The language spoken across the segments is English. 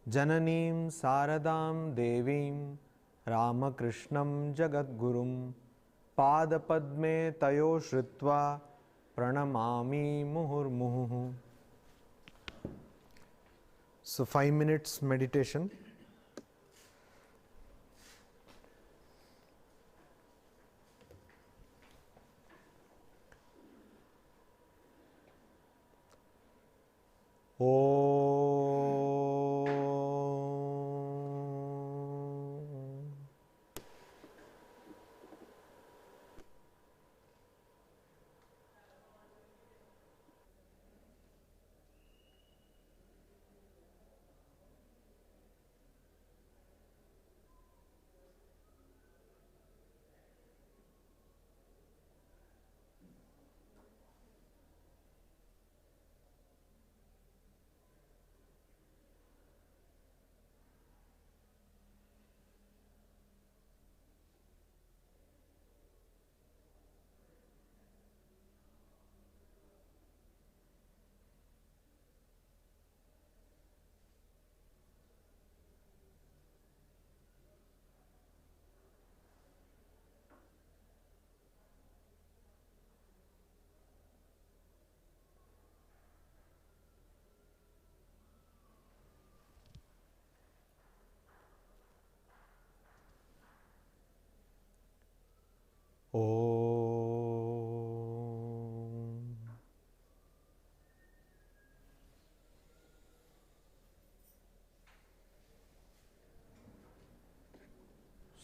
Jananim Saradam Devim Ramakrishnam Jagadgurum Padapadme Tayo Shritva Pranamami Muhurmuhu. So 5 minutes meditation.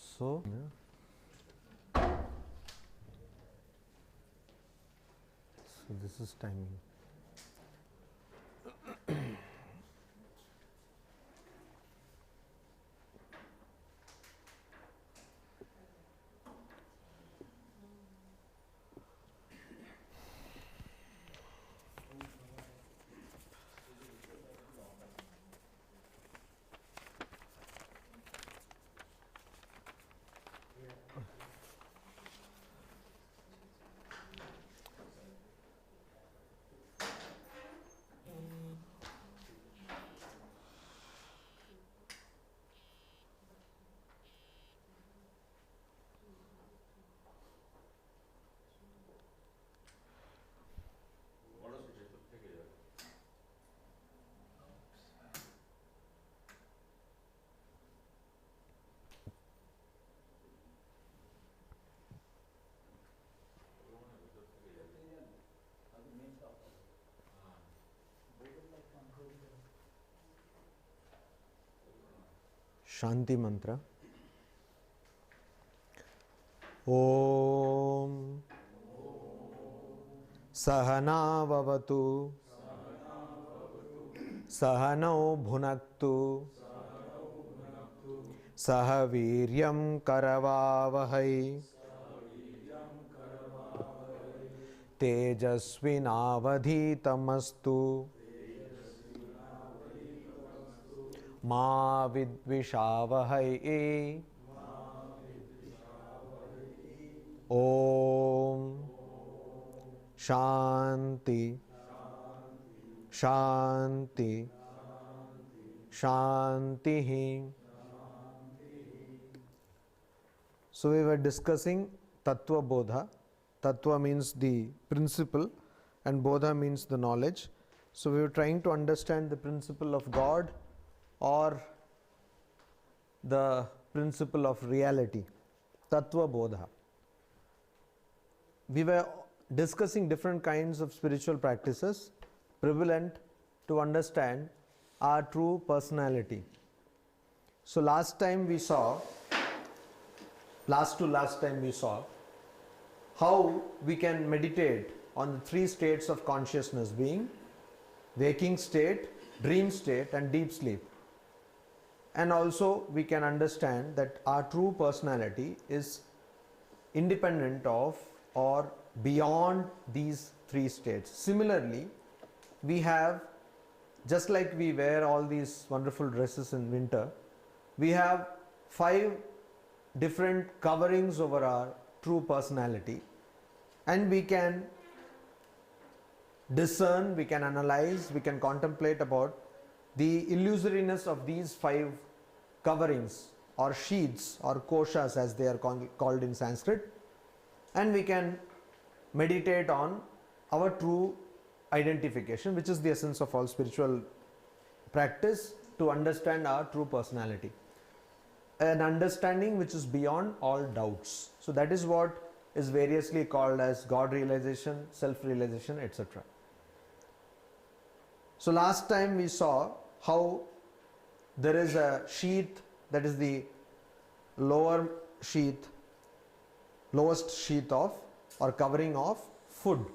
So this is timing. Shanti mantra. Om Sahana Vavatu Sahano Bhunaktu Sahaviryam Karavavahai Tejasvinavadhitamastu Ma Vidvishavahai. Om Shanti Shanti Shanti. So we were discussing Tattvabodha. Tattva means the principle and Bodha means the knowledge. So we were trying to understand the principle of God or the principle of reality, Tattvabodha. We were discussing different kinds of spiritual practices prevalent to understand our true personality. So last time we saw how we can meditate on the three states of consciousness, being waking state, dream state and deep sleep. And also we can understand that our true personality is independent of or beyond these three states. Similarly, we have, just like we wear all these wonderful dresses in winter, we have 5 different coverings over our true personality, and we can discern, we can analyze, we can contemplate about the illusoriness of these 5 coverings or sheaths or koshas as they are called in Sanskrit, and we can meditate on our true identification, which is the essence of all spiritual practice, to understand our true personality, an understanding which is beyond all doubts. So that is what is variously called as God realization, self realization, etc. So last time we saw how there is a sheath, that is the lowest sheath of or covering of food,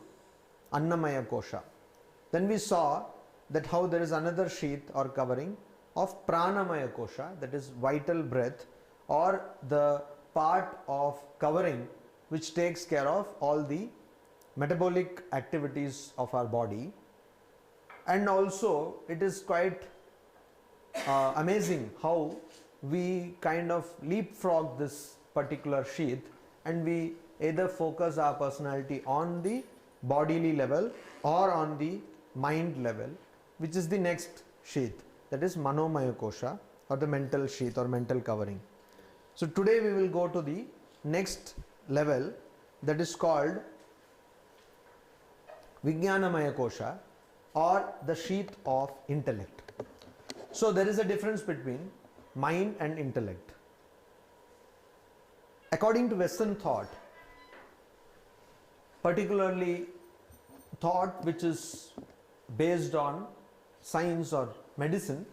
Annamaya Kosha. Then we saw that how there is another sheath or covering of Pranamaya Kosha, that is vital breath, or the part of covering which takes care of all the metabolic activities of our body. And also it is quite amazing how we kind of leapfrog this particular sheath, and we either focus our personality on the bodily level or on the mind level, which is the next sheath, that is Manomaya Kosha, or the mental sheath or mental covering. So today we will go to the next level, that is called Vijnanamaya Kosha, or the sheath of intellect. So there is a difference between mind and intellect. According to Western thought, particularly thought which is based on science or medicine,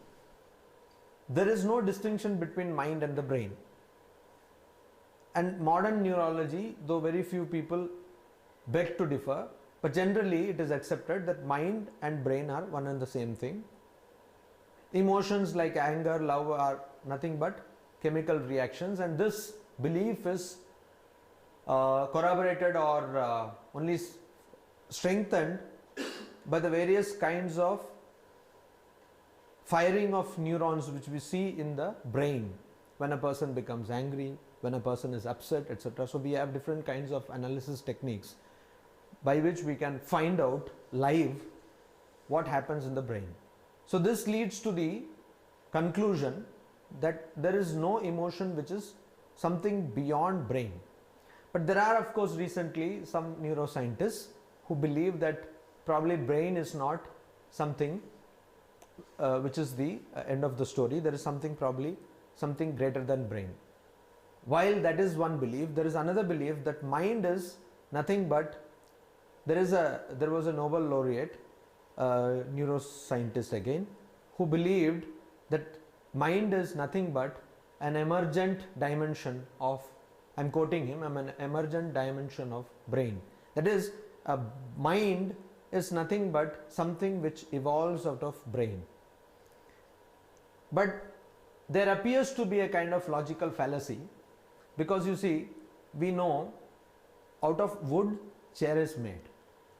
there is no distinction between mind and the brain. And modern neurology, though very few people beg to differ, but generally it is accepted that mind and brain are one and the same thing. Emotions like anger, love are nothing but chemical reactions, and this belief is corroborated or only strengthened by the various kinds of firing of neurons which we see in the brain when a person becomes angry, when a person is upset, etc. So we have different kinds of analysis techniques by which we can find out live what happens in the brain. So this leads to the conclusion that there is no emotion which is something beyond brain. But there are, of course, recently some neuroscientists who believe that probably brain is not something which is the end of the story. There is something, probably something greater than brain. While that is one belief, there is another belief that mind is nothing but, there was a Nobel laureate, neuroscientist again, who believed that mind is nothing but an emergent dimension of, I am quoting him, an emergent dimension of brain. That is, mind is nothing but something which evolves out of brain. But there appears to be a kind of logical fallacy, because you see, we know out of wood chair is made,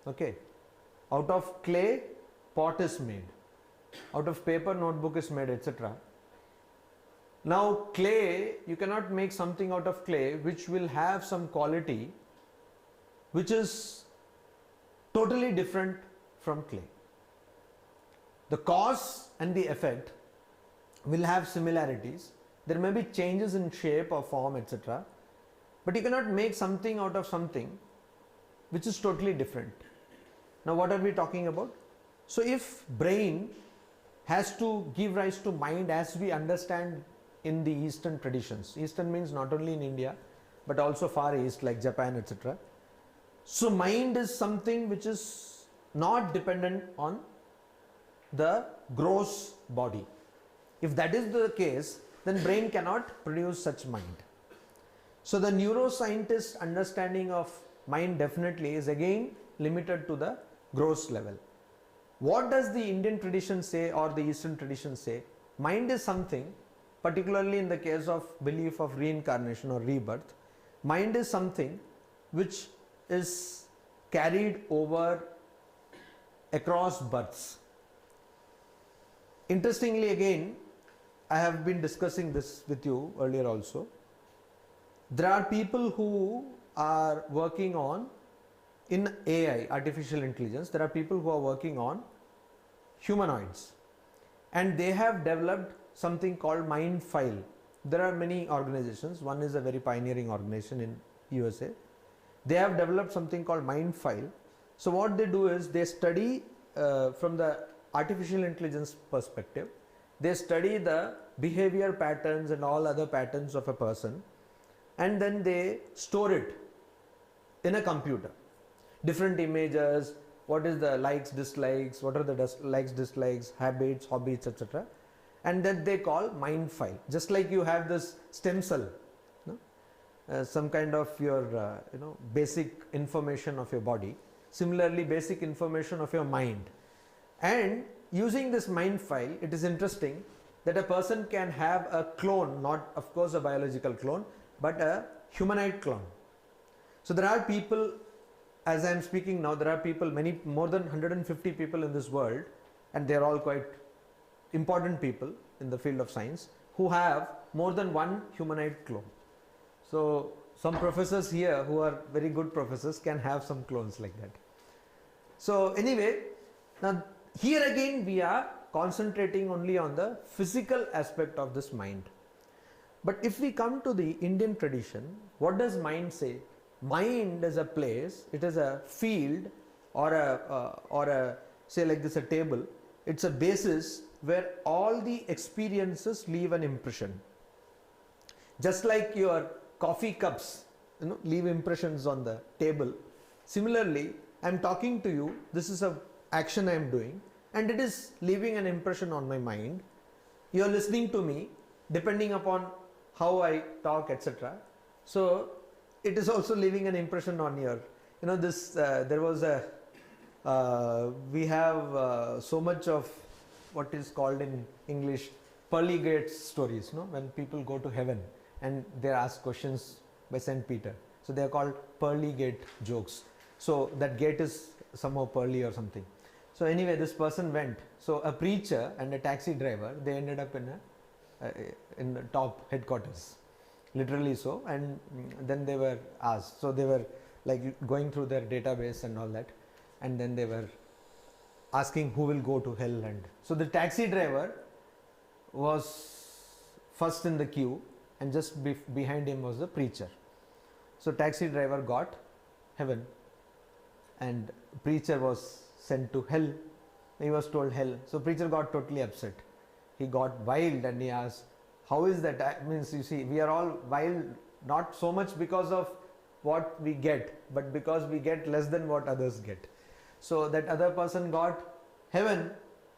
okay, out of clay pot is made, out of paper notebook is made, etc. Now clay, you cannot make something out of clay which will have some quality which is totally different from clay. The cause and the effect will have similarities. There may be changes in shape or form, etc. But you cannot make something out of something which is totally different. Now what are we talking about? So if brain has to give rise to mind as we understand in the Eastern traditions, Eastern means not only in India but also Far East like Japan, etc. So mind is something which is not dependent on the gross body. If that is the case, then brain cannot produce such mind. So the neuroscientist understanding of mind definitely is again limited to the gross level. What does the Indian tradition say or the Eastern tradition say? Mind is something, particularly in the case of belief of reincarnation or rebirth, mind is something which is carried over across births. Interestingly, again, I have been discussing this with you earlier also. There are people who are working on, in AI, artificial intelligence, there are people who are working on humanoids. and they have developed something called mind file. There are many organizations. One is a very pioneering organization in USA. They have developed something called mind file. So what they do is they study from the artificial intelligence perspective. They study the behavior patterns and all other patterns of a person, and then they store it in a computer. Different images, what is the likes, dislikes, what are the likes, dislikes, habits, hobbies, etc. And that they call mind file. Just like you have this stem cell, some kind of your basic information of your body. Similarly, basic information of your mind. And using this mind file, it is interesting that a person can have a clone, not of course a biological clone, but a humanoid clone. So there are people, as I am speaking now, there are people, many more than 150 people in this world, and they are all quite important people in the field of science, who have more than one humanoid clone. So some professors here who are very good professors can have some clones like that. So anyway, now here again we are concentrating only on the physical aspect of this mind. But if we come to the Indian tradition, what does mind say? Mind is a place, it is a field or a say like this, a table. It's a basis where all the experiences leave an impression. Just like your coffee cups, leave impressions on the table. Similarly, I am talking to you, this is a action I am doing, and it is leaving an impression on my mind. You are listening to me, depending upon how I talk, etc. So it is also leaving an impression on your, there was a, we have so much of what is called in English pearly gates stories, when people go to heaven and they are asked questions by Saint Peter. So they are called pearly gate jokes. So that gate is somehow pearly or something. So anyway, this person went. So a preacher and a taxi driver, they ended up in the top headquarters, literally so. And then they were asked. So they were like going through their database and all that, and then they were asking who will go to hell. And so the taxi driver was first in the queue, and just behind him was the preacher. So taxi driver got heaven, and preacher was sent to hell. He was told hell. So preacher got totally upset. He got wild and he asked, how is that? That means, you see, we are all wild, not so much because of what we get, but because we get less than what others get. So that other person got heaven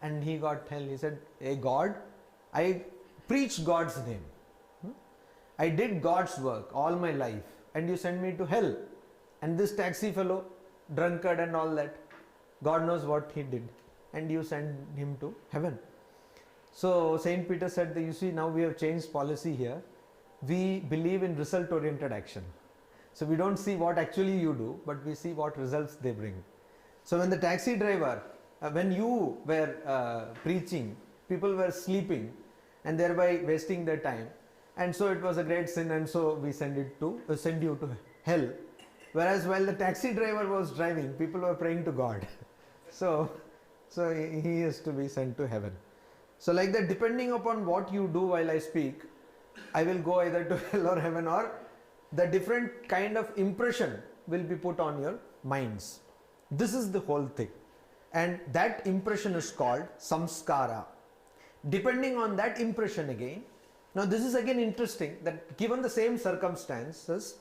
and he got hell. He said, hey God, I preach God's name. I did God's work all my life, and you send me to hell. And this taxi fellow, drunkard and all that, God knows what he did, and you send him to heaven. So Saint Peter said that, you see, now we have changed policy here. We believe in result oriented action. So we don't see what actually you do, but we see what results they bring. So when the taxi driver, when you were preaching, people were sleeping and thereby wasting their time, and so it was a great sin, and so we send you to hell. Whereas while the taxi driver was driving, people were praying to God. So he is to be sent to heaven. So like that, depending upon what you do while I speak, I will go either to hell or heaven, or the different kind of impression will be put on your minds. This is the whole thing. And that impression is called samskara. Depending on that impression again, now this is again interesting, that given the same circumstances,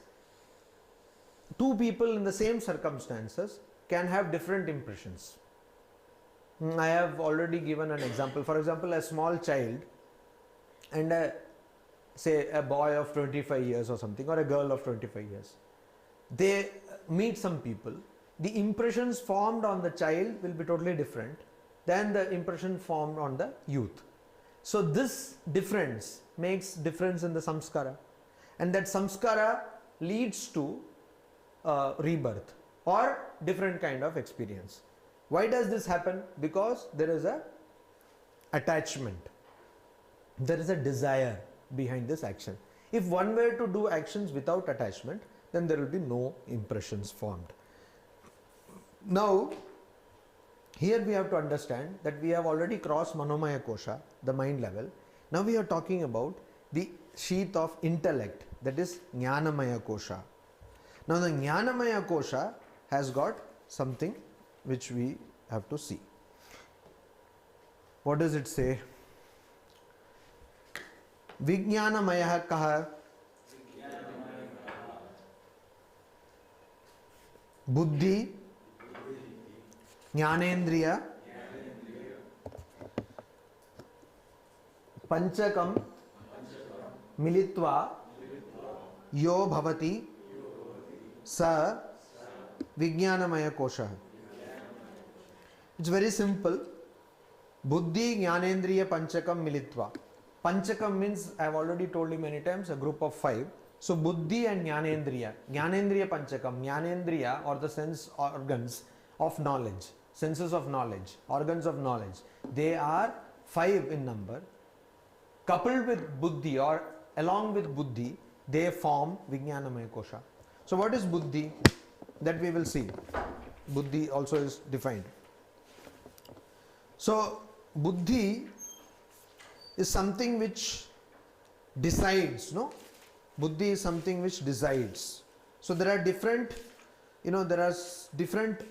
two people in the same circumstances can have different impressions. I have already given an example. For example, a small child and say a boy of 25 years or something, or a girl of 25 years. They meet some people. The impressions formed on the child will be totally different than the impression formed on the youth. So this difference makes difference in the samskara, and that samskara leads to rebirth or different kind of experience. Why does this happen? Because there is a attachment, there is a desire behind this action. If one were to do actions without attachment, then there will be no impressions formed. Now, Here we have to understand that we have already crossed Manomaya Kosha, the mind level. Now we are talking about the sheath of intellect, that is Jnanamaya Kosha. Now the Jnanamaya Kosha has got something which we have to see. What does it say? Vijnanamaya kaha? Buddhi, Jnanendriya, Panchakam, Militva, Yo Bhavati, Sa Vijnanamaya Kosha. It's very simple. Buddhi, Jnanendriya, Panchakam, Militva. Panchakam means, I have already told you many times, a group of 5. So Buddhi and Jnanendriya. Jnanendriya Panchakam. Jnanendriya or the sense organs of knowledge. Senses of knowledge. Organs of knowledge. They are 5 in number. Coupled with Buddhi or along with Buddhi, they form Vijnanamaya Kosha. So what is Buddhi? That we will see. Buddhi also is defined. So Buddhi is something which decides, no? Buddhi is something which decides. So there are different, there are different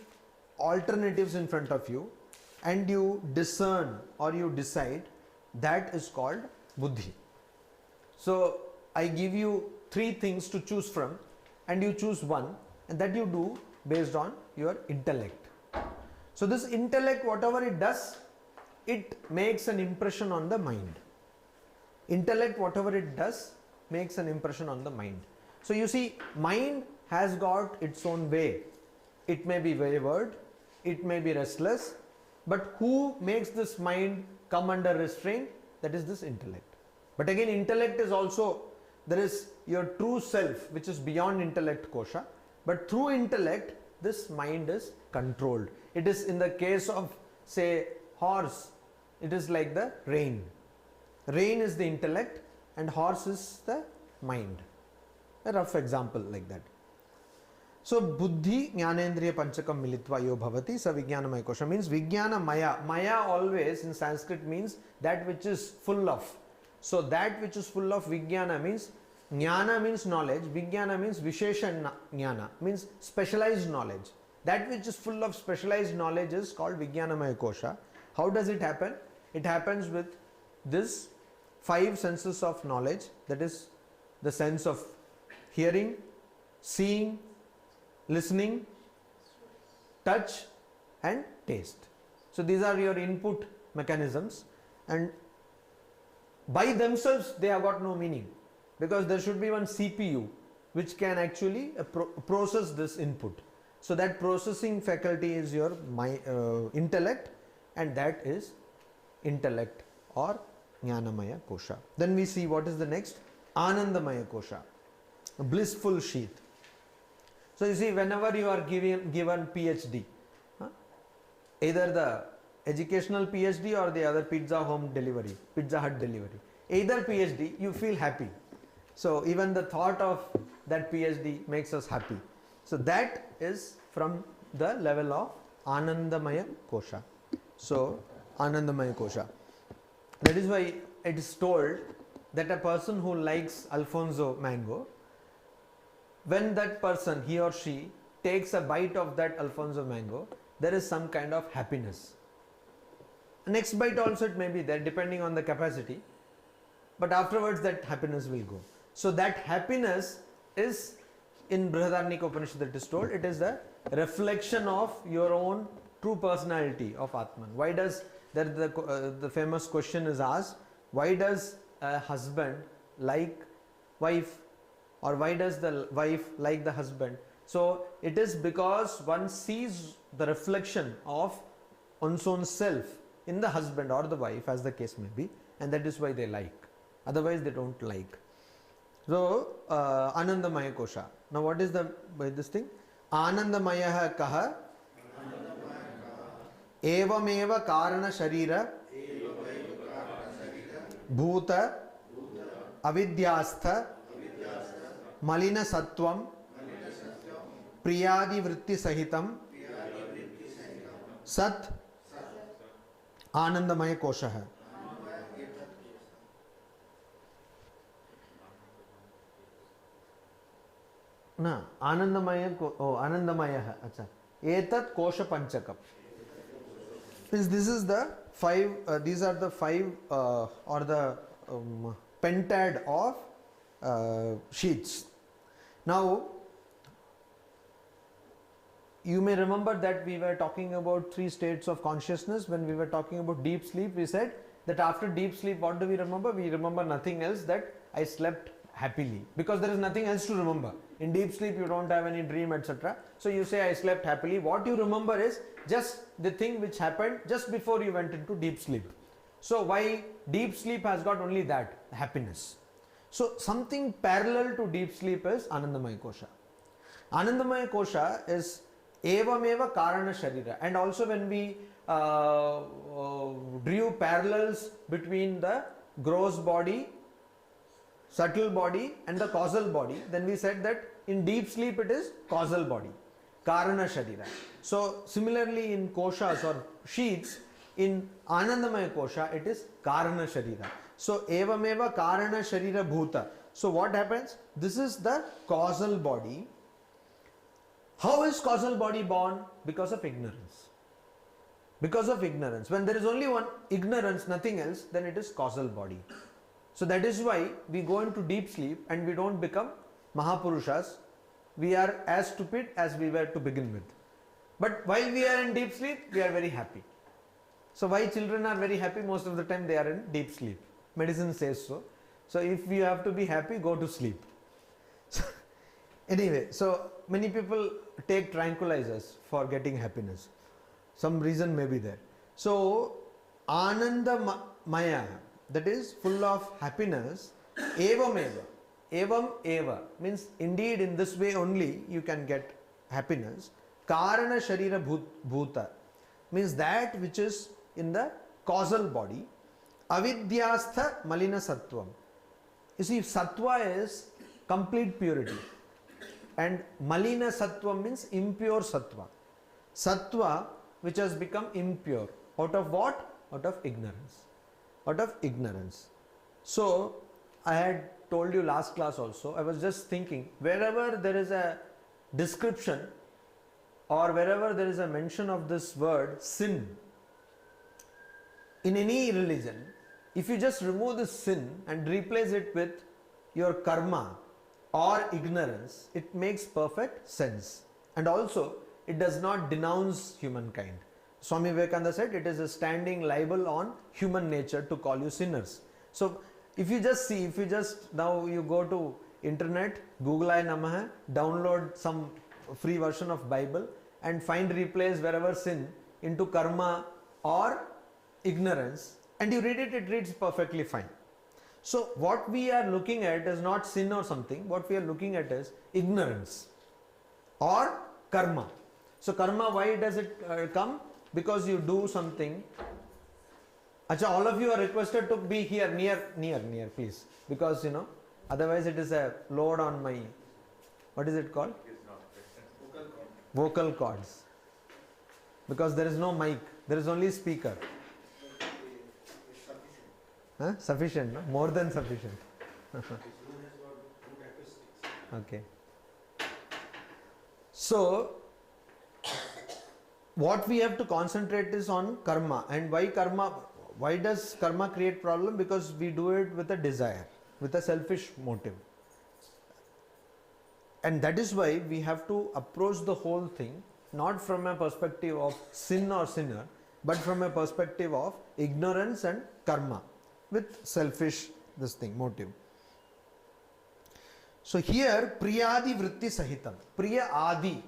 alternatives in front of you, and you discern or you decide. That is called Buddhi. So I give you 3 things to choose from, and you choose one, and that you do based on your intellect. So this intellect, whatever it does, it makes an impression on the mind. Intellect, whatever it does, makes an impression on the mind. So you see, mind has got its own way. It may be wayward, it may be restless, but who makes this mind come under restraint? That is this intellect. But again, intellect is also, there is your true self which is beyond intellect kosha, but through intellect this mind is controlled. It is in the case of, say, horse, it is like the rein. Rein is the intellect and horse is the mind. A rough example like that. So Buddhi, Jnanendriya, Panchakam, Militva, Yo Bhavati, Sa Vijnanamaya Kosha means Vijnana Maya. Maya always in Sanskrit means that which is full of. So that which is full of Vijnana means, Jnana means knowledge, Vijnana means Vishesha Jnana, means specialized knowledge. That which is full of specialized knowledge is called Vijnanamaya Kosha. How does it happen? It happens with this 5 senses of knowledge, that is the sense of hearing, seeing, listening, touch and taste. So these are your input mechanisms, and by themselves they have got no meaning, because there should be one CPU which can actually process this input. So that processing faculty is your intellect, and that is intellect or Jnanamaya Kosha. Then we see what is the next? Anandamaya Kosha, a blissful sheath. So you see, whenever you are given PhD, either the educational PhD or the other Pizza Hut delivery, either PhD, you feel happy. So even the thought of that PhD makes us happy. So that is from the level of Anandamaya Kosha. So Anandamaya Kosha. That is why it is told that a person who likes Alfonso mango, when that person, he or she, takes a bite of that Alfonso mango, there is some kind of happiness. Next bite also it may be there, depending on the capacity, but afterwards that happiness will go. So that happiness is, in Brihadaranyaka Upanishad it is told, it is the reflection of your own true personality of Atman. Why does the famous question is asked, why does a husband like wife, or why does the wife like the husband? So it is because one sees the reflection of one's own self in the husband or the wife, as the case may be, and that is why they like. Otherwise they don't like. So Anandamaya Kosha. Now what is this thing? Anandamaya kaha evameva karana sharira bhuta avidyastha malina sattvam priyadi vritti sahitam sat आनंदमय कोश है. ना आनंदमय को आनंदमय है. अच्छा, एतत् कोश पंचकम. Means this is the five. These are the five or the pentad of sheets. Now you may remember that we were talking about three states of consciousness. When we were talking about deep sleep, we said that after deep sleep, what do we remember? We remember nothing else, that I slept happily, because there is nothing else to remember. In deep sleep you don't have any dream, etc. So you say I slept happily. What you remember is just the thing which happened just before you went into deep sleep. So why deep sleep has got only that, happiness. So something parallel to deep sleep is Anandamaya Kosha. Anandamaya Kosha is evameva karana sharira. And also when we drew parallels between the gross body, subtle body and the causal body, then we said that in deep sleep it is causal body, karana sharira. So similarly in koshas or sheets, in Anandamaya Kosha it is karana sharira. So evameva karana sharira bhuta. So what happens? This is the causal body. How is causal body born? Because of ignorance. Because of ignorance. When there is only one ignorance, nothing else, then it is causal body. So that is why we go into deep sleep and we don't become Mahapurushas. We are as stupid as we were to begin with. But while we are in deep sleep, we are very happy. So why children are very happy? Most of the time they are in deep sleep. Medicine says so. So if you have to be happy, go to sleep. So anyway, so many people take tranquilizers for getting happiness. Some reason may be there. So Ananda Maya, that is full of happiness, evam eva. Evam eva means indeed in this way only you can get happiness. Karana sharira bhuta means that which is in the causal body. Avidyastha malina sattvam. You see, sattva is complete purity and malina sattvam means impure sattva. Sattva which has become impure. Out of what? Out of ignorance. Out of ignorance. So I had told you last class also, I was just thinking, wherever there is a description or wherever there is a mention of this word sin in any religion, if you just remove the sin and replace it with your karma or ignorance, it makes perfect sense. And also it does not denounce humankind. Swami Vivekananda said it is a standing libel on human nature to call you sinners. So if you just see, if you just now you go to internet, Google Namaha, download some free version of Bible and find replace wherever sin into karma or ignorance, and you read it, it reads perfectly fine. So what we are looking at is not sin or something, what we are looking at is ignorance or karma. So karma, why does it come? Because you do something. Acha, all of you are requested to be here near please, because you know otherwise it is a load on my, what is it called? Vocal cords. Because there is no mic, there is only speaker. Huh? Sufficient, no? More than sufficient. Okay. So what we have to concentrate is on karma. And why karma? Why does karma create problem? Because we do it with a desire, with a selfish motive. And that is why we have to approach the whole thing not from a perspective of sin or sinner, but from a perspective of ignorance and karma with selfish motive. So here priyadi vritti sahitam, priya adi.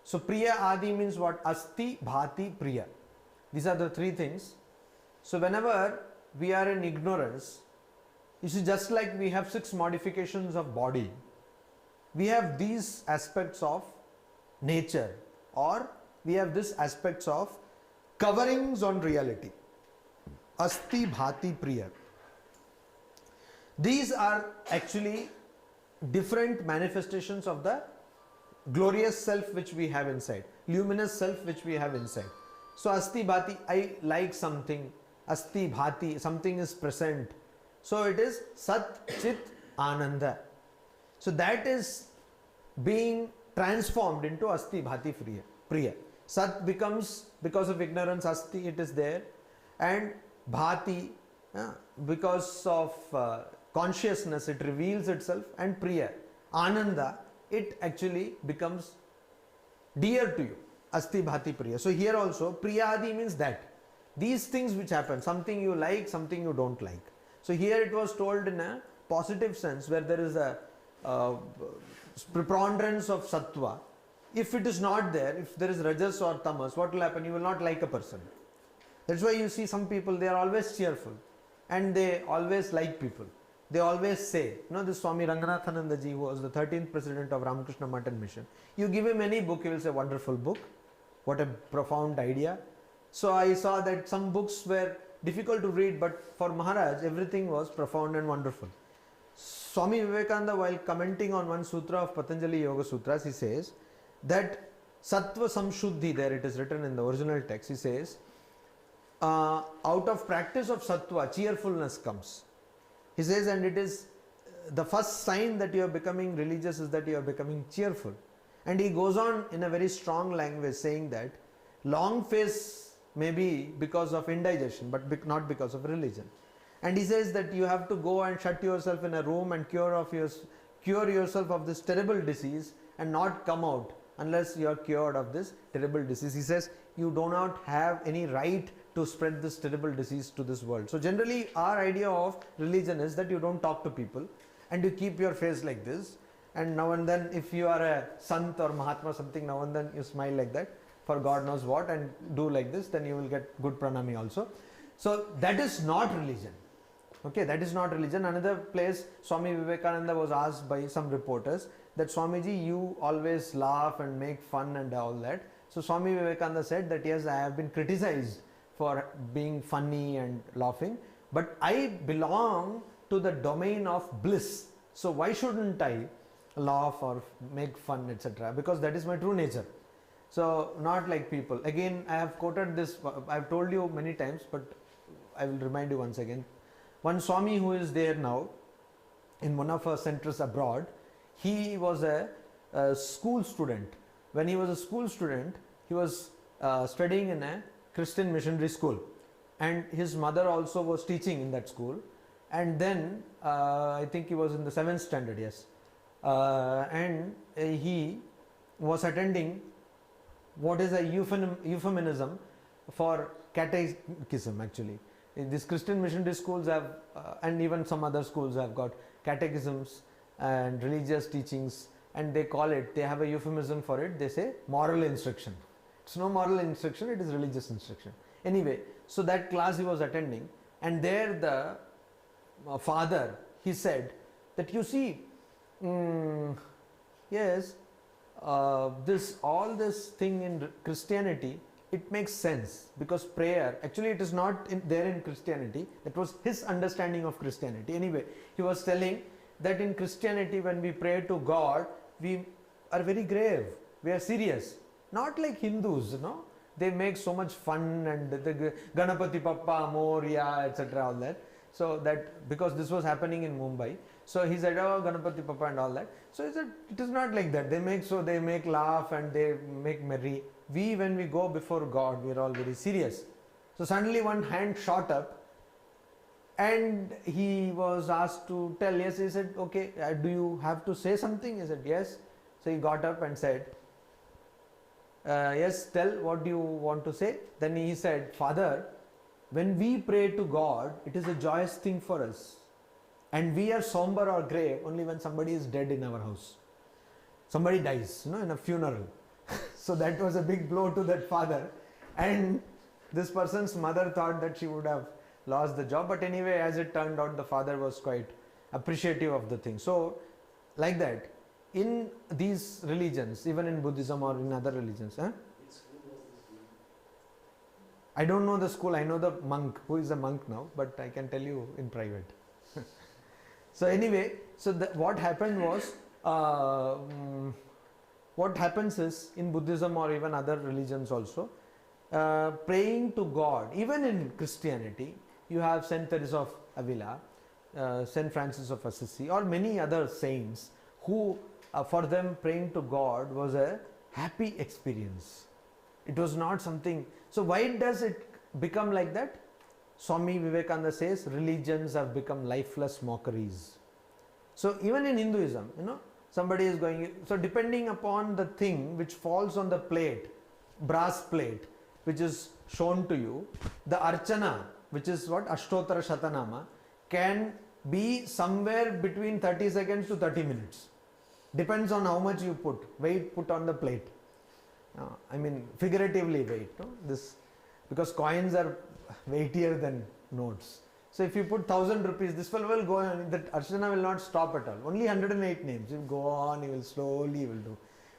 So priya adi means what? Asti, bhati, priya. These are the three things. So whenever we are in ignorance, you see, just like we have 6 modifications of body, we have these aspects of nature, or we have these aspects of coverings on reality. Asti, bhati, priya. These are actually different manifestations of the glorious self which we have inside. luminous self which we have inside. So asti bhati, I like something, asti bhati, something is present. So it is sat chit ananda. So that is being transformed into asti bhati priya. Sat becomes, because of ignorance, asti, it is there, and bhati, because of consciousness, it reveals itself, and priya, ananda, it actually becomes dear to you. Asti bhati priya. So here also priyadi means that these things which happen, something you like, something you don't like. So here it was told in a positive sense, where there is a preponderance of sattva. If it is not there, if there is rajas or tamas, what will happen? You will not like a person. That's why you see some people, they are always cheerful and they always like people. They always say, this Swami Ramakrishna ji, who was the 13th president of Ramakrishna Math and Mission, you give him any book, he will say, wonderful book. What a profound idea. So I saw that some books were difficult to read, but for Maharaj, everything was profound and wonderful. Swami Vivekananda, while commenting on one sutra of Patanjali Yoga Sutras, he says that Sattva Samshuddhi, there it is written in the original text, he says, out of practice of Sattva, cheerfulness comes. He says, and it is the first sign that you are becoming religious is that you are becoming cheerful. And he goes on in a very strong language saying that long face may be because of indigestion, but not because of religion. And he says that you have to go and shut yourself in a room and cure yourself of this terrible disease and not come out unless you are cured of this terrible disease. He says you do not have any right to spread this terrible disease to this world. So generally our idea of religion is that you don't talk to people and you keep your face like this, and now and then if you are a sant or mahatma something, now and then you smile like that for God knows what and do like this, then you will get good pranami also. So that is not religion. Okay, that is not religion. Another place, Swami Vivekananda was asked by some reporters that Swamiji, you always laugh and make fun and all that. So Swami Vivekananda said that yes, I have been criticized for being funny and laughing, but I belong to the domain of bliss. So why shouldn't I laugh or make fun, etc.? Because that is my true nature. So not like people. Again, I have quoted this, I have told you many times, but I will remind you once again. One Swami who is there now in one of our centers abroad, he was a school student. When he was a school student, he was studying in a Christian missionary school, and his mother also was teaching in that school. And then I think he was in the 7th standard, yes, and he was attending what is a euphemism for catechism actually. These Christian missionary schools have and even some other schools have got catechisms and religious teachings, and they call it, they have a euphemism for it, they say moral instruction. It's no moral instruction, it is religious instruction. Anyway, so that class he was attending, and there the father, he said that you see, yes, all this thing in Christianity, it makes sense, because prayer, actually it is not there in Christianity, that was his understanding of Christianity. Anyway, he was telling that in Christianity when we pray to God, we are very grave, we are serious, not like Hindus, they make so much fun and the Ganapati Papa, Moria, etc. all that. So that, because this was happening in Mumbai, so he said, oh, Ganapati Papa and all that. So he said, it is not like that. They make laugh and they make merry. We, when we go before God, we are all very serious. So suddenly one hand shot up and he was asked to tell. Yes, he said, okay, do you have to say something? He said, yes. So he got up and said, yes, tell, what do you want to say? Then he said, Father, when we pray to God, it is a joyous thing for us. And we are somber or grave only when somebody is dead in our house. Somebody dies, in a funeral. So that was a big blow to that father. And this person's mother thought that she would have lost the job. But anyway, as it turned out, the father was quite appreciative of the thing. So, like that, in these religions, even in Buddhism or in other religions, I don't know the school, I know the monk, who is a monk now, but I can tell you in private. So anyway, so what happened was, what happens is, in Buddhism or even other religions also, praying to God, even in Christianity, you have Saint Teresa of Avila, Saint Francis of Assisi, or many other saints who, for them, praying to God was a happy experience. It was not something. So why does it become like that? Swami Vivekananda says religions have become lifeless mockeries. So even in Hinduism, somebody is going, so depending upon the thing which falls on the plate, brass plate, which is shown to you, the archana, which is what? Ashtotara Shatanama, can be somewhere between 30 seconds to 30 minutes. Depends on how much you weight put on the plate. I mean, figuratively weight, because coins are weightier than notes. So if you put 1,000 rupees, this fellow will go on, that Archana will not stop at all. Only 108 names. He will go on, he will slowly, he will do.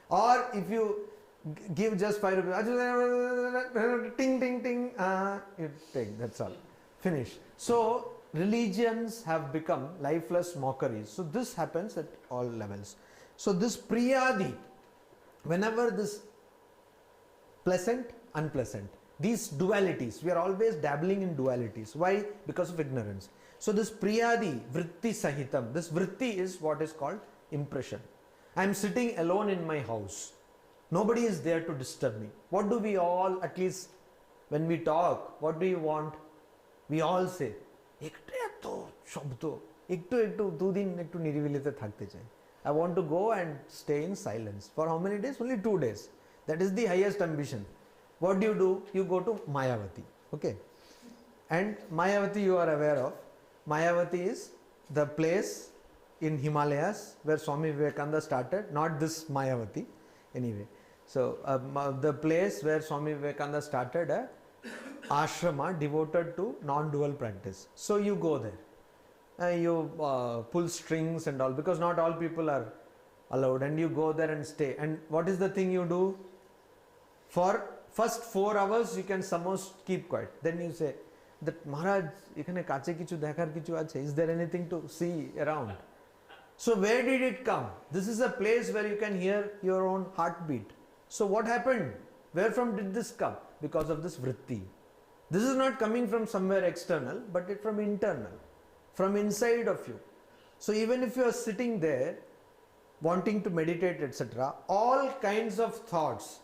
Or if you give just 5 rupees, ting, ting, ting, you take, that's all. Finish. So religions have become lifeless mockeries. So this happens at all levels. So this priyadi, whenever this pleasant, unpleasant, these dualities, we are always dabbling in dualities. Why? Because of ignorance. So this priyadi, vritti sahitam, this vritti is what is called impression. I am sitting alone in my house. Nobody is there to disturb me. What do we all, at least when we talk, what do you want? We all say, I want to go and stay in silence. For how many days? Only 2 days. That is the highest ambition. What do? You go to Mayavati. Okay. And Mayavati you are aware of. Mayavati is the place in Himalayas where Swami Vivekananda started. Not this Mayavati. Anyway. So the place where Swami Vivekananda started a ashrama devoted to non-dual practice. So you go there. You pull strings and all, because not all people are allowed, and you go there and stay. And what is the thing you do? For first 4 hours you can somehow keep quiet. Then you say that Maharaj, is there anything to see around? So where did it come? This is a place where you can hear your own heartbeat. So what happened? Where from did this come? Because of this vritti. This is not coming from somewhere external, but it from internal, from inside of you. So even if you are sitting there wanting to meditate, etc., all kinds of thoughts,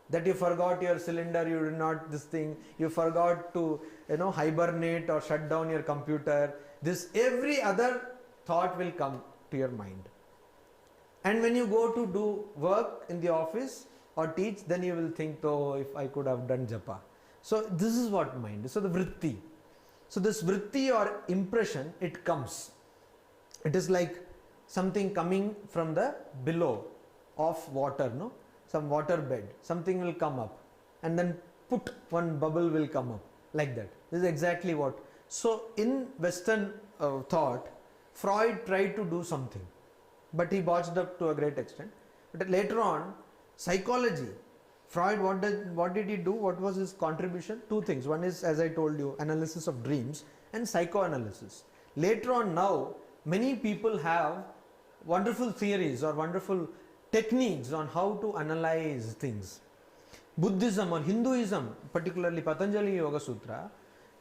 that you forgot your cylinder, you did not this thing, you forgot to hibernate or shut down your computer, this every other thought will come to your mind. And when you go to do work in the office or teach, then you will think, oh, if I could have done japa. So this is what mind is. So the vritti. So this vritti or impression, it comes. It is like something coming from the below of water, some water bed, something will come up, and then put one bubble will come up, like that. This is exactly what. So in Western thought, Freud tried to do something, but he botched up to a great extent. But later on, psychology, Freud, what did he do? What was his contribution? 2 things. One is, as I told you, analysis of dreams, and psychoanalysis. Later on now, many people have wonderful theories or wonderful techniques on how to analyze things. Buddhism or Hinduism, particularly Patanjali Yoga Sutra,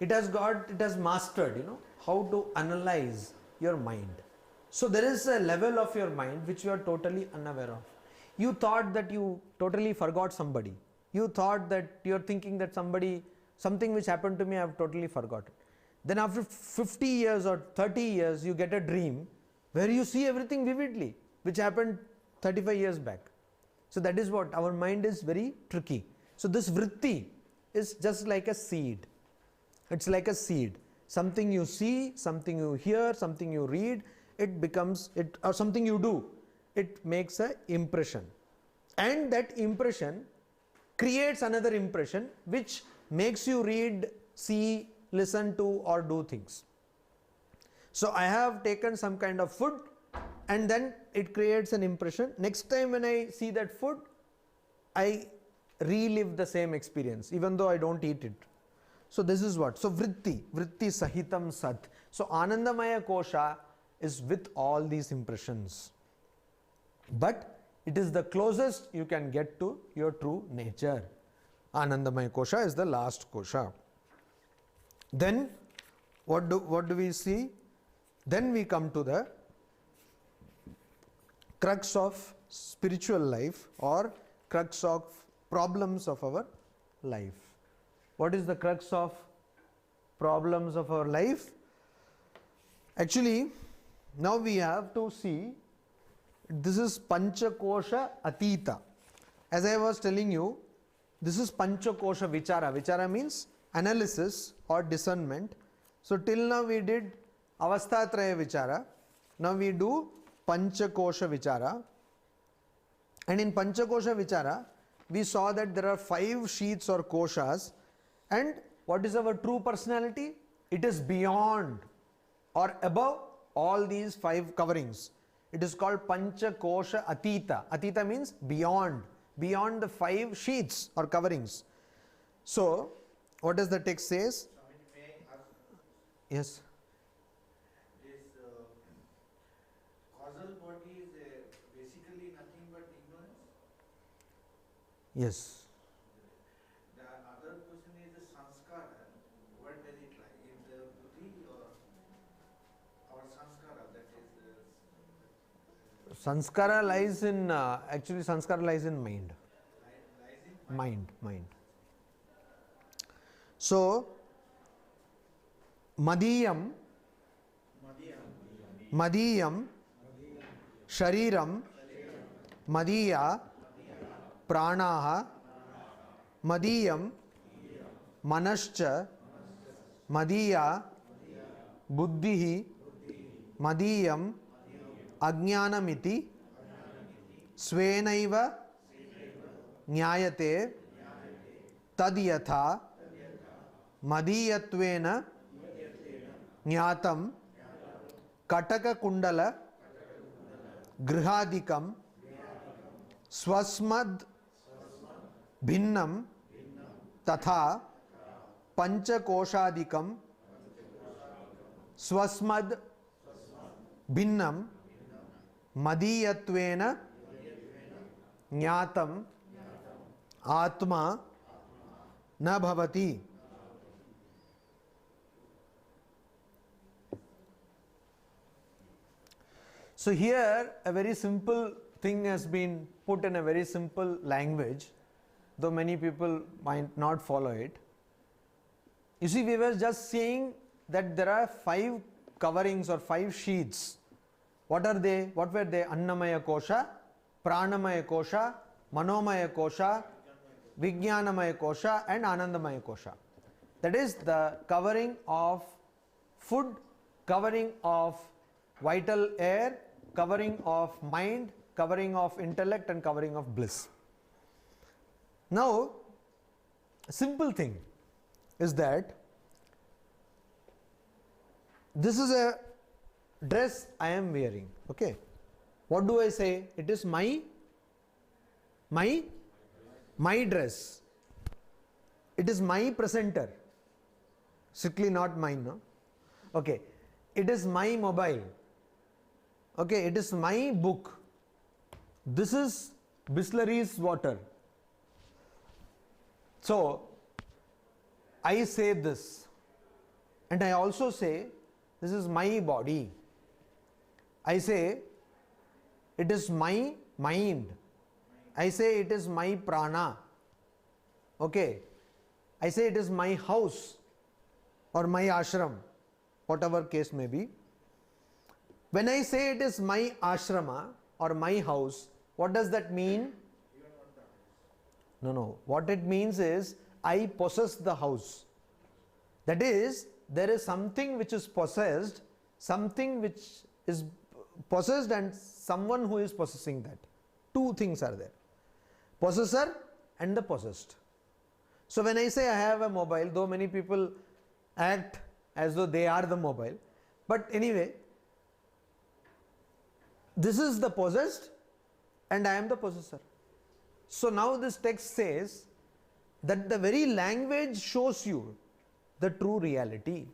it has mastered, how to analyze your mind. So there is a level of your mind which you are totally unaware of. You thought that you totally forgot somebody. You thought that you are thinking that something which happened to me I have totally forgotten. Then after 50 years or 30 years, you get a dream where you see everything vividly, which happened 35 years back. So that is what our mind is very tricky. So this vritti is just like a seed. It's like a seed. Something you see, something you hear, something you read, it becomes it, or something you do, it makes an impression. And that impression creates another impression which makes you read, see, listen to, or do things. So I have taken some kind of food, and then it creates an impression. Next time when I see that food, I relive the same experience, even though I don't eat it. So this is what. So vritti sahitam sat. So Anandamaya kosha is with all these impressions. But It is the closest you can get to your true nature. Anandamaya kosha is the last kosha. Then what do we see? Then we come to the crux of spiritual life or crux of problems of our life. What is the crux of problems of our life? Actually, now we have to see, this is Panchakosha Atita. As I was telling you, this is Panchakosha Vichara. Vichara means analysis or discernment. So till now we did Avasthatraya Vichara. Now we do Panchakosha Vichara. And in Panchakosha Vichara, we saw that there are 5 sheets or koshas. And what is our true personality? It is beyond or above all these 5 coverings. It is called Panchakosha Atita. Atita means beyond the 5 sheets or coverings. So, what does the text says? May I ask? Yes. This causal body is basically nothing but ignorance. Yes. The other question is the sanskara. Where does it lie? In the buddhi or our sanskara? That is Sanskara lies in, actually sanskara lies in mind. lies in mind. Mind. So, Madiyam, Shariram, Madiya, Pranaha, Madiyam, Manascha, Madiya, Buddhihi, Madiyam, Ajnanamiti, Svenaiva, Nyayate, Tadyatha, Madiyatvena, Nyatam, Kataka Kundala, Grihadikam, Swasmad, Bhinnam, Tatha, Panchakoshadikam, Swasmad, Bhinnam, Madiyatvena, Nyatam, Atma, Na Bhavati. So here a very simple thing has been put in a very simple language, though many people might not follow it. You see, we were just saying that there are 5 coverings or 5 sheets. What are they? What were they? Annamaya kosha, Pranamaya kosha, Manomaya kosha, Vijnanamaya kosha and Anandamaya kosha. That is the covering of food, covering of vital air, covering of mind, covering of intellect and covering of bliss. Now, a simple thing is that this is a dress I am wearing. Okay. What do I say? It is my dress. It is my presenter. Strictly not mine, no? Okay. It is my mobile. Okay. It is my book. This is Bisleri's water. So, I say this. And I also say, this is my body. I say, it is my mind. I say, it is my prana. Okay. I say, it is my house or my ashram, whatever case may be. When I say it is my ashrama or my house, what does that mean? No. What it means is, I possess the house. That is, there is something which is possessed, something which is possessed and someone who is possessing that. 2 things are there. Possessor and the possessed. So when I say I have a mobile, though many people act as though they are the mobile, but anyway, this is the possessed and I am the possessor. So now this text says that the very language shows you the true reality.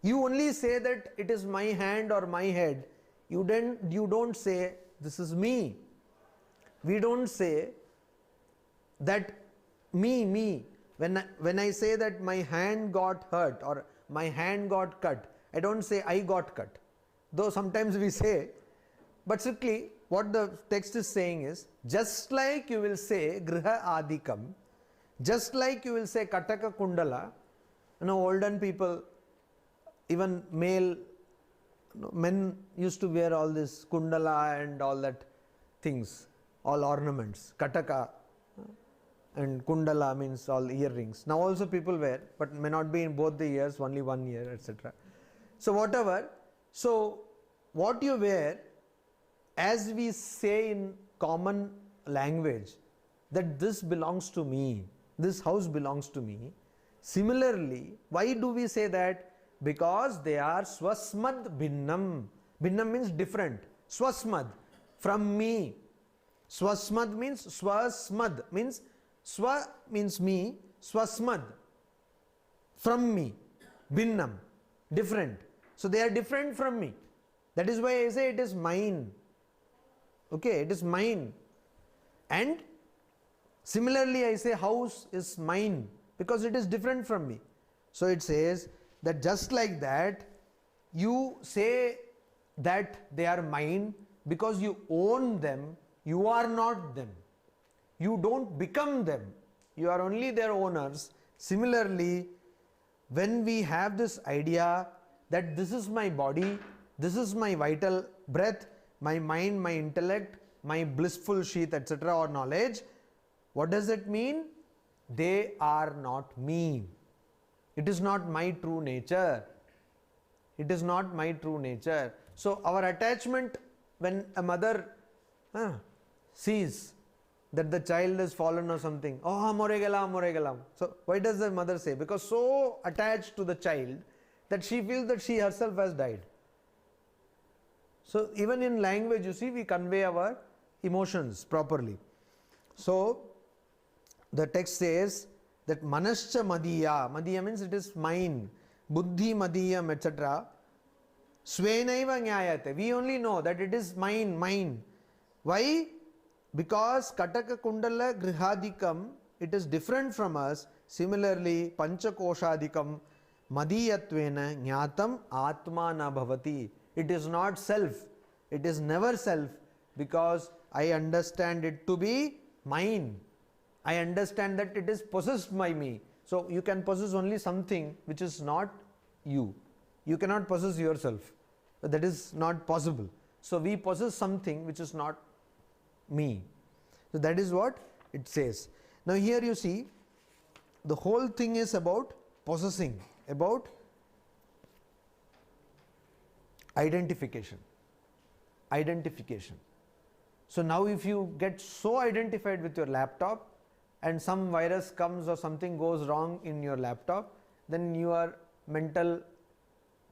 You only say that it is my hand or my head. You don't say this is me. We don't say that me. When I say that my hand got hurt or my hand got cut, I don't say I got cut. Though sometimes we say, but strictly what the text is saying is, just like you will say Griha Adikam, just like you will say Kataka Kundala, olden people, even male, men used to wear all this Kundala and all that things, all ornaments, Kataka and Kundala means all earrings. Now also people wear, but may not be in both the ears, only one ear, etc. So whatever, so what you wear, as we say in common language, that this belongs to me, this house belongs to me. Similarly, why do we say that? Because they are swasmad bhinnam. Bhinnam means different. Swasmad, from me. Swasmad means swasmad, means swa means me, swasmad, from me. Bhinnam, different. So they are different from me. That is why I say it is mine. Okay, it is mine. And similarly I say house is mine because it is different from me. So it says that just like that, you say that they are mine because you own them, you are not them. You don't become them, you are only their owners. Similarly, when we have this idea that this is my body, this is my vital breath, my mind, my intellect, my blissful sheath, etc., or knowledge, what does it mean? They are not me. It is not my true nature. It is not my true nature. So our attachment, when a mother sees that the child has fallen or something, oh, more galam. So why does the mother say? Because so attached to the child that she feels that she herself has died. So even in language, you see, we convey our emotions properly. So the text says that manascha madiya, madiya means it is mine, buddhi madiyam, etc. Svenaiva nyayate, we only know that it is mine. Why? Because kataka kundala grihadikam, it is different from us. Similarly, panchakoshadikam madiyatvena jnatam atma na bhavati. It is not self, it is never self, because I understand it to be mine. I understand that it is possessed by me. So you can possess only something which is not you. You cannot possess yourself. That is not possible. So we possess something which is not me. So that is what it says. Now here you see, the whole thing is about possessing, about identification. So now if you get so identified with your laptop and some virus comes or something goes wrong in your laptop, then your mental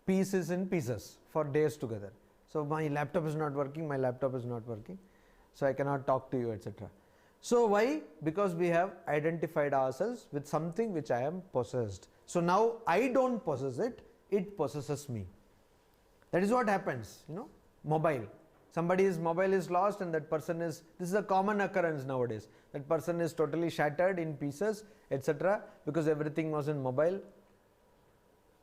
peace is in pieces for days together. So my laptop is not working, so I cannot talk to you, etc. So why? Because we have identified ourselves with something which I am possessed. So now I don't possess it, it possesses me. That is what happens, mobile. Somebody's mobile is lost and that person is, this is a common occurrence nowadays. That person is totally shattered in pieces, etc. because everything was in mobile.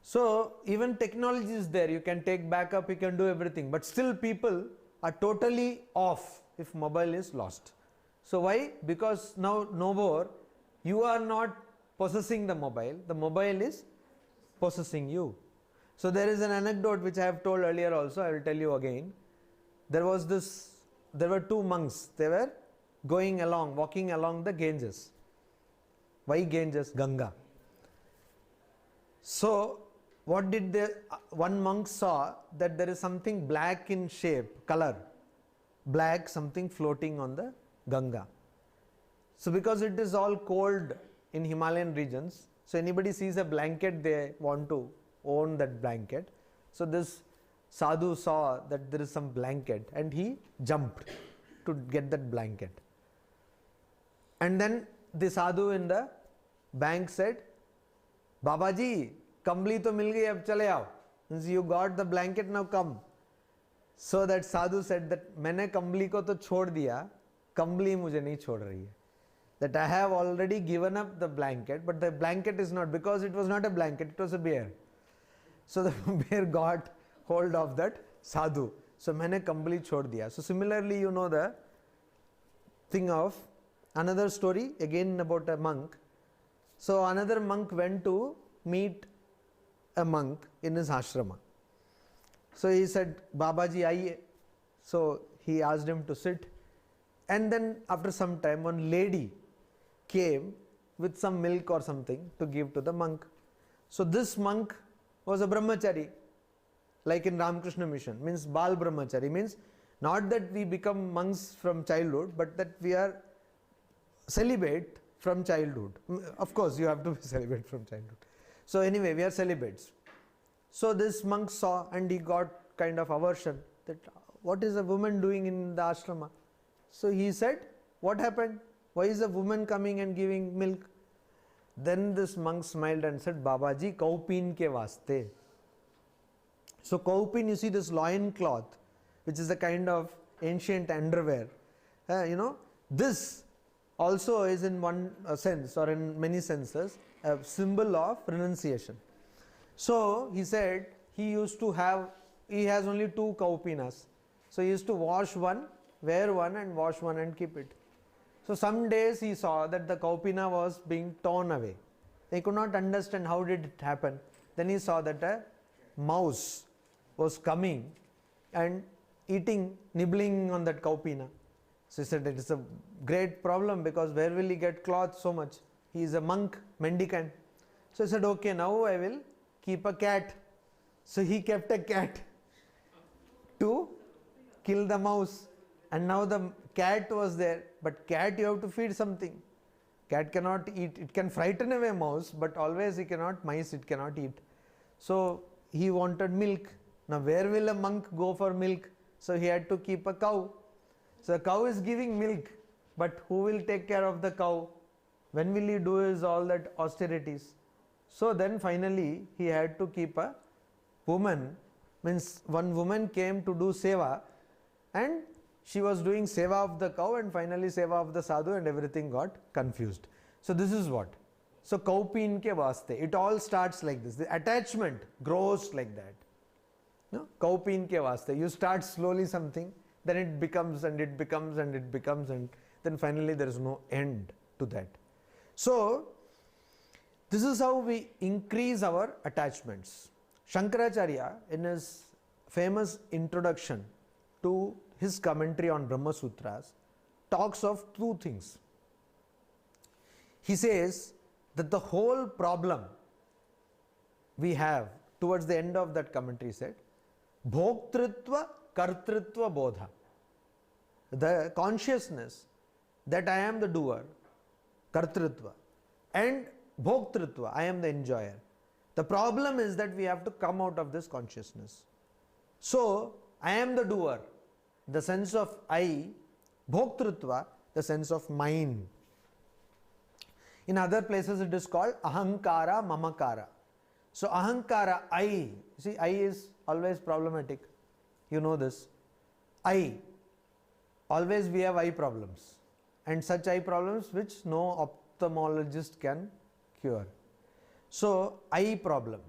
So even technology is there, you can take backup, you can do everything, but still people are totally off if mobile is lost. So why? Because now no more, you are not possessing the mobile is possessing you. So there is an anecdote which I have told earlier also, I will tell you again. There were two monks, they were walking along the Ganges. Why Ganges? Ganga. So what did one monk saw that there is something black in shape, color, black something floating on the Ganga. So because it is all cold in Himalayan regions, so anybody sees a blanket, they want to own that blanket. So this sadhu saw that there is some blanket and he jumped to get that blanket. And then the sadhu in the bank said, Babaji, kambli to mil gayi, ab chale aao. Means you got the blanket, now come. So that sadhu said that maine kambli ko to chhod diya, Kambali मुझे नहीं छोड़ रही है. That I have already given up the blanket, but the blanket is not, because it was not a blanket, it was a bear. So the bear got hold of that sadhu. So मैंने कंबली छोड़ दिया. So similarly, you know the thing of another story again about a monk. So another monk went to meet a monk in his ashrama. So he said, Babaji, aaiye. So he asked him to sit. And then after some time, one lady came with some milk or something to give to the monk. So this monk was a brahmachari, like in Ramakrishna mission, means Bal brahmachari, means not that we become monks from childhood, but that we are celibate from childhood. Of course, you have to be celibate from childhood. So anyway, we are celibates. So this monk saw and he got kind of aversion that what is a woman doing in the ashrama? So he said, what happened? Why is a woman coming and giving milk? Then this monk smiled and said, Babaji, kaupin ke vaste. So kaupin, you see this loin cloth, which is a kind of ancient underwear. This also is in one sense or in many senses a symbol of renunciation. So he said he has only 2 kaupinas. So he used to wash one, wear one and wash one and keep it. So some days he saw that the kaupina was being torn away. He could not understand how did it happen. Then he saw that a mouse was coming and nibbling on that kaupina. So he said it is a great problem, because where will he get cloth so much? He is a monk, mendicant. So he said, okay, now I will keep a cat. So he kept a cat to kill the mouse. And now the cat was there, but cat you have to feed something. Cat cannot eat, it can frighten away mouse, but always mice it cannot eat. So he wanted milk. Now where will a monk go for milk? So he had to keep a cow. So the cow is giving milk, but who will take care of the cow? When will he do his all that austerities? So then finally he had to keep a woman, means one woman came to do seva, and she was doing seva of the cow and finally seva of the sadhu, and everything got confused. So this is what? So kaupin ke vaste. It all starts like this. The attachment grows like that. No? Kaupin ke vaste. You start slowly something, then it becomes and it becomes and it becomes, and then finally there is no end to that. So this is how we increase our attachments. Shankaracharya, in his famous introduction to his commentary on Brahma Sutras, talks of 2 things. He says that the whole problem we have, towards the end of that commentary, said, Bhoktritva Kartritva Bodha. The consciousness that I am the doer, Kartritva, and Bhoktritva, I am the enjoyer. The problem is that we have to come out of this consciousness. So, I am the doer, the sense of I, Bhoktritva, the sense of mine. In other places it is called Ahankara, Mamakara. So Ahankara, I, see, I is always problematic. You know this. I, always we have eye problems, and such eye problems which no ophthalmologist can cure. So I problem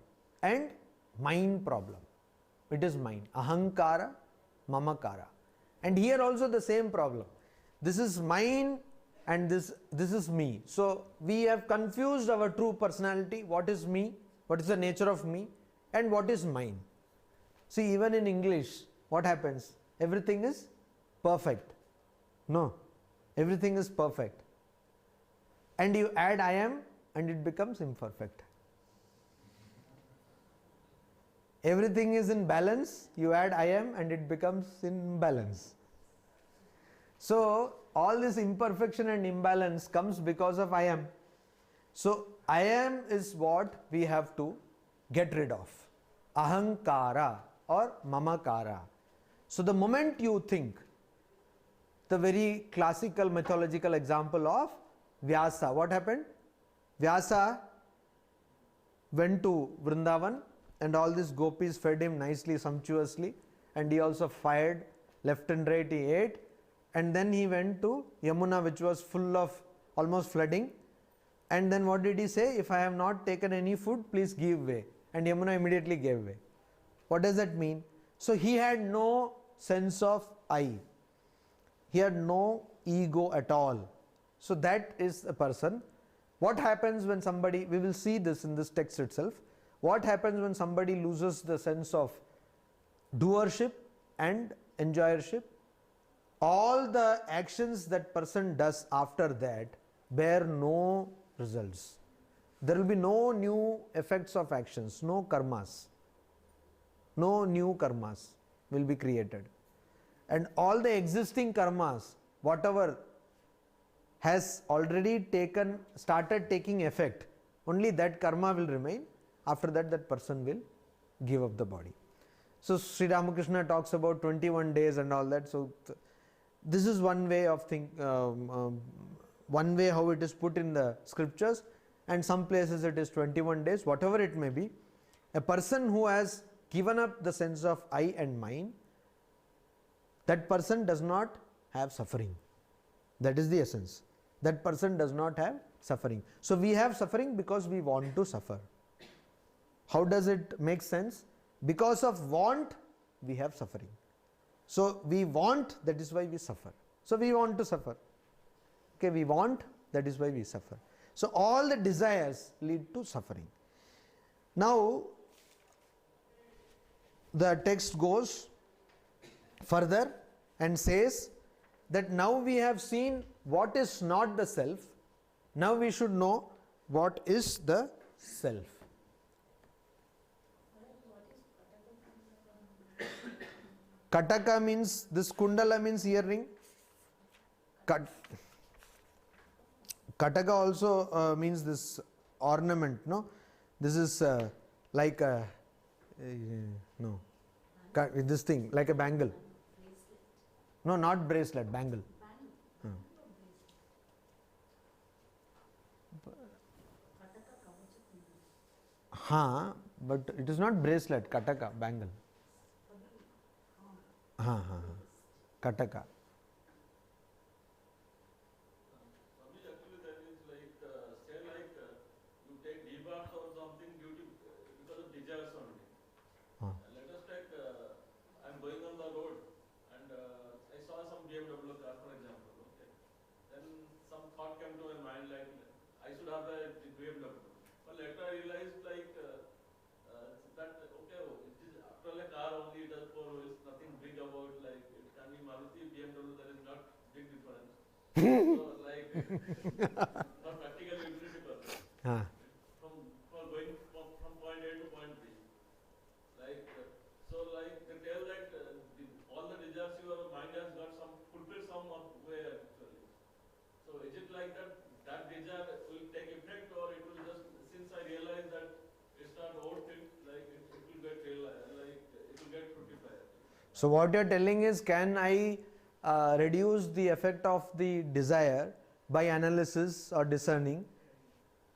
and mind problem. It is mine. Ahankara, Mamakara. And here also the same problem. This is mine and this is me. So we have confused our true personality. What is me? What is the nature of me? And what is mine? See, even in English, what happens? Everything is perfect. No, everything is perfect. And you add I am and it becomes imperfect. Everything is in balance, you add I am and it becomes in balance. So all this imperfection and imbalance comes because of I am. So I am is what we have to get rid of. Ahankara or Mamakara. So the moment you think, the very classical mythological example of Vyasa, what happened? Vyasa went to Vrindavan and all these gopis fed him nicely, sumptuously, and he also fired left and right, he ate, and then he went to Yamuna, which was full of almost flooding. And then what did he say? If I have not taken any food, please give way. And Yamuna immediately gave way. What does that mean? So he had no sense of I. He had no ego at all. So that is a person. What happens when somebody, we will see this in this text itself, what happens when somebody loses the sense of doership and enjoyership? All the actions that person does after that bear no results. There will be no new effects of actions, no karmas. No new karmas will be created. And all the existing karmas, whatever has already started taking effect, only that karma will remain. After that, that person will give up the body. So Sri Ramakrishna talks about 21 days and all that. So this is one way of one way how it is put in the scriptures, and some places it is 21 days, whatever it may be. A person who has given up the sense of I and mine, that person does not have suffering. That is the essence. That person does not have suffering. So we have suffering because we want to suffer. How does it make sense? Because of want, we have suffering. So we want, that is why we suffer. So we want to suffer. Okay, we want, that is why we suffer. So all the desires lead to suffering. Now, the text goes further and says that now we have seen what is not the self, now we should know what is the self. Kataka means, this kundala means earring. Kataka also means this ornament, no? This is like a, no, this thing, like a bangle. No, not bracelet, bangle. But it is not bracelet, kataka, bangle. Kataka. Actually, that is like, say like you take rebirth or something because of desires only. Let us take, I'm going on the road and I saw some BMW car, for example. Okay. Then some thought came to my mind like, I should have a BMW. But later I realized like that, okay, it is after all a car only, it has four wheels, nothing big about, like it can be Maruti, BMW, there is not big difference. So like, for practical utility purpose, for going from point A to point B, like so like they tell that all the desires your mind has got some fulfilled some way actually. So is it like that desire will take effect, or it will just, since I realize that it's not old thing, like it will get realized, like it will get fructified. So what you are telling is, can I reduce the effect of the desire by analysis or discerning?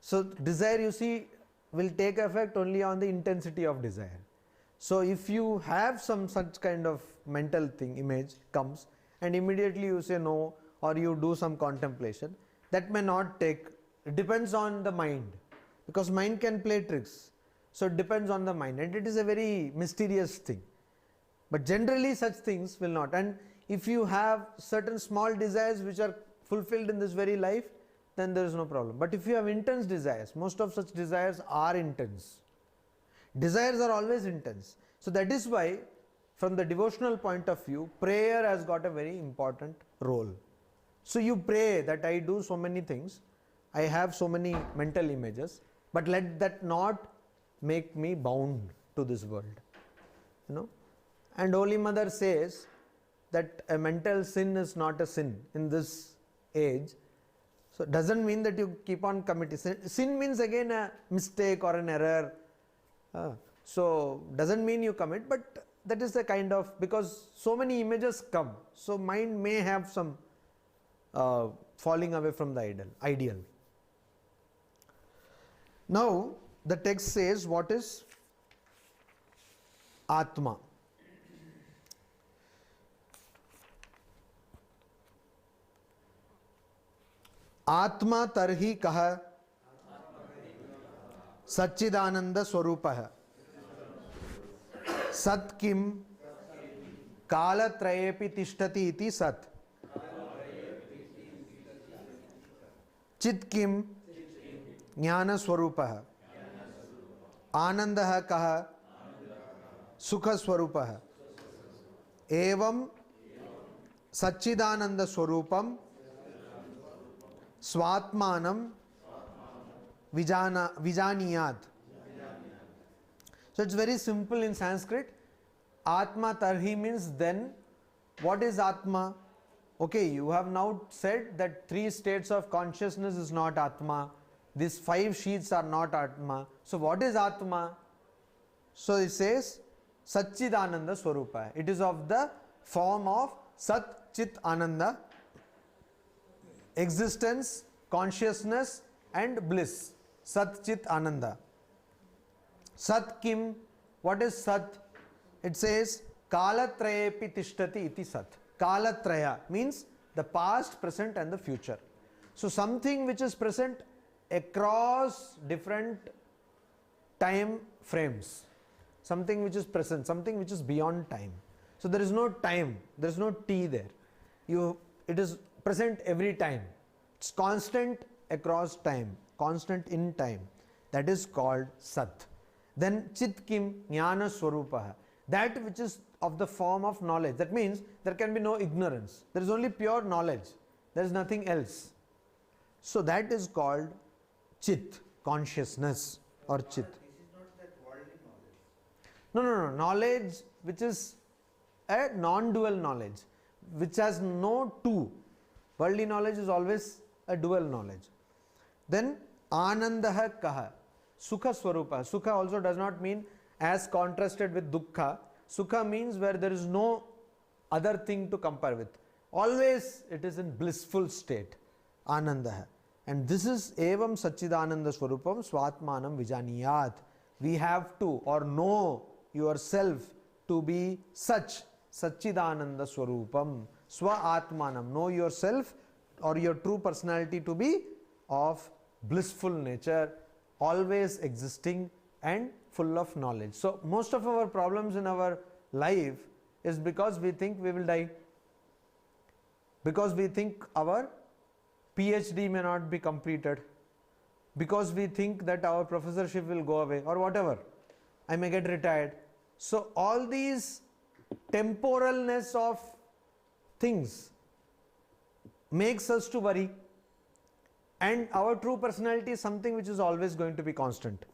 So desire, you see, will take effect only on the intensity of desire. So if you have some such kind of mental thing, image comes, and immediately you say no, or you do some contemplation, that may not take, it depends on the mind, because mind can play tricks. So it depends on the mind, and it is a very mysterious thing. But generally such things will not. And if you have certain small desires which are fulfilled in this very life, then there is no problem. But if you have intense desires, most of such desires are intense. Desires are always intense. So that is why, from the devotional point of view, prayer has got a very important role. So you pray that I do so many things, I have so many mental images, but let that not make me bound to this world. You know? And Holy Mother says that a mental sin is not a sin in this age. So it doesn't mean that you keep on committing. Sin means again a mistake or an error. So doesn't mean you commit, but that is the kind of, because so many images come. So mind may have some falling away from the ideal. Now the text says, what is Atma? आत्मा तर्हि कः सच्चिदानंद स्वरूपः सत् किम कालत्रयेपि तिष्ठति इति सत् चित् किम ज्ञान स्वरूपः आनंदः कः सुख स्वरूपः एवं सच्चिदानंद स्वरूपम स्वात्मानं विजानीयात्. So it's very simple in Sanskrit. Atma tarhi means then. What is Atma? Okay, you have now said that 3 states of consciousness is not Atma. These 5 sheets are not Atma. So what is Atma? So it says Satchidananda Swarupa. It is of the form of Sat Chit Ananda, existence, consciousness and bliss. Sat Chit Ananda. Sat Kim? What is Sat? It says Kalatrayepi Tishtati iti Sat. Kalatraya means the past, present and the future. So something which is present across different time frames. Something which is present, something which is beyond time. So there is no time, there is no T there. It is present every time. It's constant across time, constant in time. That is called Sat. Then Chit Kim Jnana Swarupaha. That which is of the form of knowledge. That means there can be no ignorance. There is only pure knowledge. There is nothing else. So that is called Chit, consciousness or Chit. This is not that worldly knowledge. No. Knowledge which is a non-dual knowledge, which has no two. Worldly knowledge is always a dual knowledge. Then Anandaha Kaha, Sukha Swarupa. Sukha also does not mean as contrasted with Dukkha. Sukha means where there is no other thing to compare with. Always it is in blissful state. Anandaha. And this is Evam Satchidananda Swarupam Swatmanam Vijaniyat. We have to or know yourself to be such Satchidananda Swarupam Swa Atmanam. Know yourself or your true personality to be of blissful nature, always existing and full of knowledge. So most of our problems in our life is because we think we will die, because we think our PhD may not be completed, because we think that our professorship will go away or whatever, I may get retired. So all these temporalness of things makes us to worry, and our true personality is something which is always going to be constant.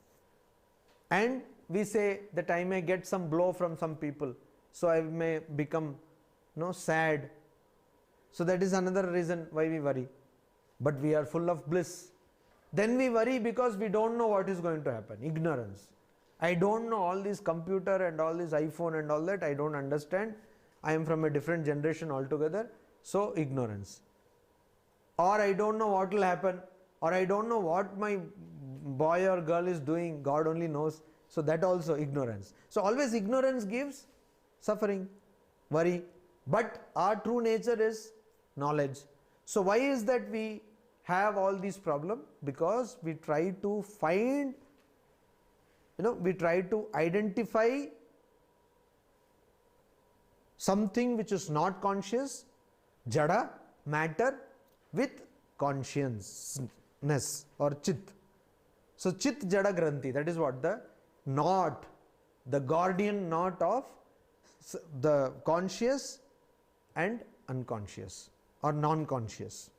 And we say that I may get some blow from some people, so I may become sad. So that is another reason why we worry. But we are full of bliss. Then we worry because we don't know what is going to happen. Ignorance. I don't know all this computer and all this iPhone and all that. I don't understand. I am from a different generation altogether. So ignorance. Or I don't know what will happen. Or I don't know what my boy or girl is doing. God only knows. So that also ignorance. So always ignorance gives suffering, worry. But our true nature is knowledge. So why is that we have all these problems? Because we try to find, we try to identify something which is not conscious, jada, matter, with consciousness or chit. So chit jada granthi, that is what the knot, the Gordian knot of the conscious and unconscious or non-conscious.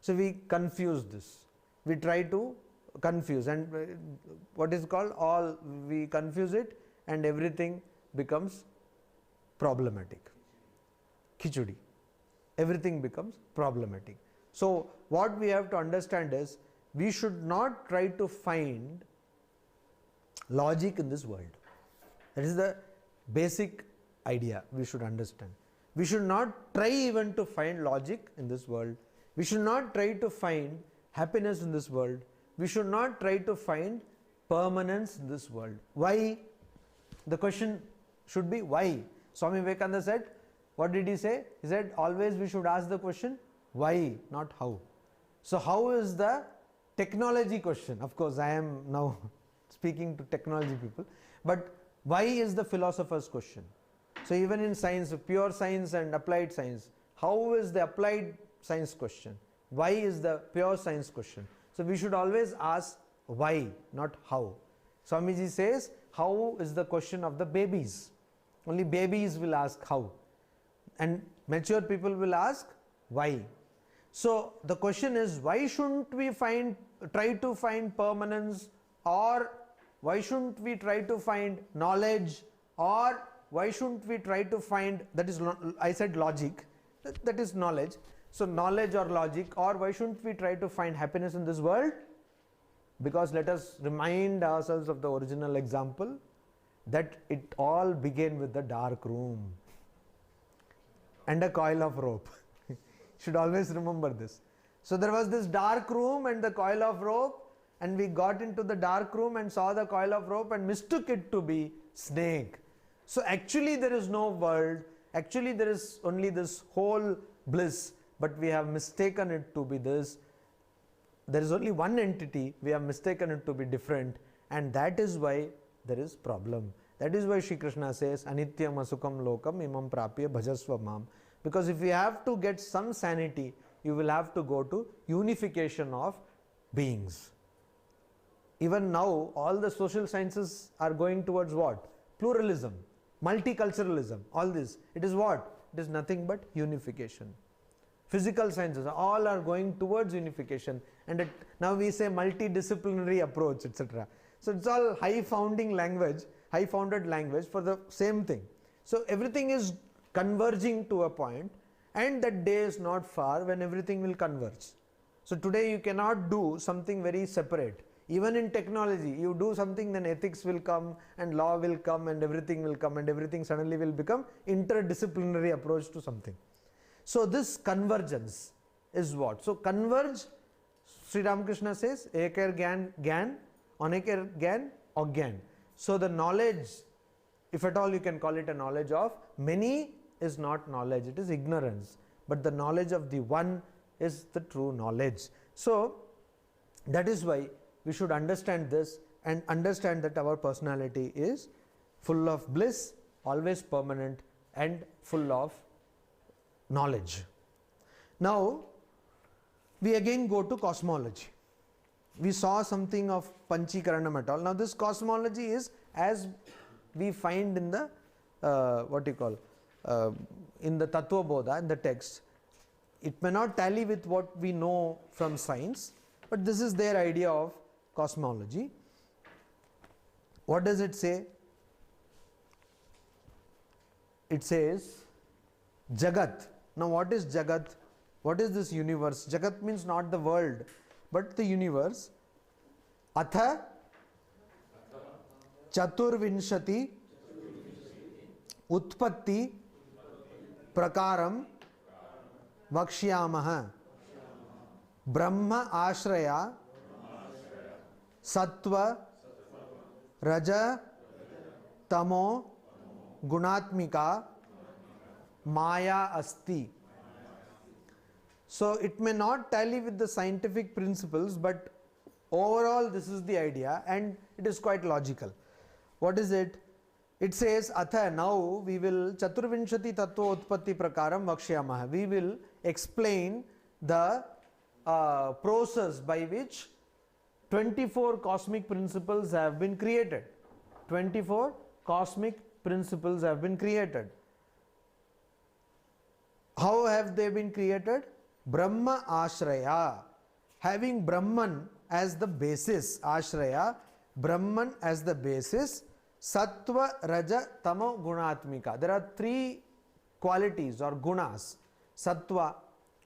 So we confuse this. We try to confuse, and what is called we confuse it, and everything becomes problematic. Khichudi. Everything becomes problematic. So what we have to understand is, we should not try to find logic in this world. That is the basic idea we should understand. We should not try even to find logic in this world. We should not try to find happiness in this world. We should not try to find permanence in this world. Why? The question should be why. Swami Vivekananda said, what did he say? He said always we should ask the question why, not how. So how is the technology question? Of course, I am now speaking to technology people, but why is the philosopher's question? So even in science, pure science and applied science, how is the applied science question? Why is the pure science question? So we should always ask why, not how. Swamiji says, how is the question of the babies. Only babies will ask how. And mature people will ask why. So the question is, why shouldn't we try to find permanence, or why shouldn't we try to find knowledge, or why shouldn't we try to find, that is, I said logic, that is knowledge. So knowledge or logic, or why shouldn't we try to find happiness in this world? Because let us remind ourselves of the original example, that it all began with the dark room and a coil of rope. Should always remember this. So there was this dark room and the coil of rope, and we got into the dark room and saw the coil of rope and mistook it to be snake. So actually there is no world, actually there is only this whole bliss, but we have mistaken it to be this. There is only one entity, we have mistaken it to be different, and that is why there is problem. That is why Shri Krishna says, Anityam asukam lokam imam prapya bhajasva mam. Because if you have to get some sanity, you will have to go to unification of beings. Even now, all the social sciences are going towards what? Pluralism, multiculturalism, all this. It is what? It is nothing but unification. Physical sciences, all are going towards unification. And now we say multidisciplinary approach, etc. So it's all high-founded language for the same thing. So everything is converging to a point, and that day is not far when everything will converge. So today you cannot do something very separate. Even in technology, you do something, then ethics will come and law will come and everything will come, and everything suddenly will become interdisciplinary approach to something. So this convergence is what? So converge, Sri Ramakrishna says, ekar gyan, anekar gyan, agyan. So the knowledge, if at all you can call it a knowledge of many, is not knowledge, it is ignorance. But the knowledge of the one is the true knowledge. So that is why we should understand this and understand that our personality is full of bliss, always permanent, and full of knowledge. Now we again go to cosmology. We saw something of Panchikaranam at all. Now this cosmology is as we find in the in the Tattwabodha, in the text. It may not tally with what we know from science, but this is their idea of cosmology. What does it say? It says Jagat. Now what is Jagat? What is this universe? Jagat means not the world, but the universe. Atha Chaturvinshati Utpatti Prakaram Vakshyamaha Brahma Ashraya Sattva Raja Tamo Gunatmika Maya Asti. So it may not tally with the scientific principles, but overall this is the idea, and it is quite logical. What is it? It says, Atha, now we will Chaturvinshati Tattva Utpatti Prakaram Vakshyamaha. We will explain the process by which 24 cosmic principles have been created. 24 cosmic principles have been created. How have they been created? Brahma Ashraya. Having Brahman as the basis, Ashraya, Brahman as the basis, Sattva, Raja, Tamo, Gunatmika. There are three qualities or gunas: Sattva,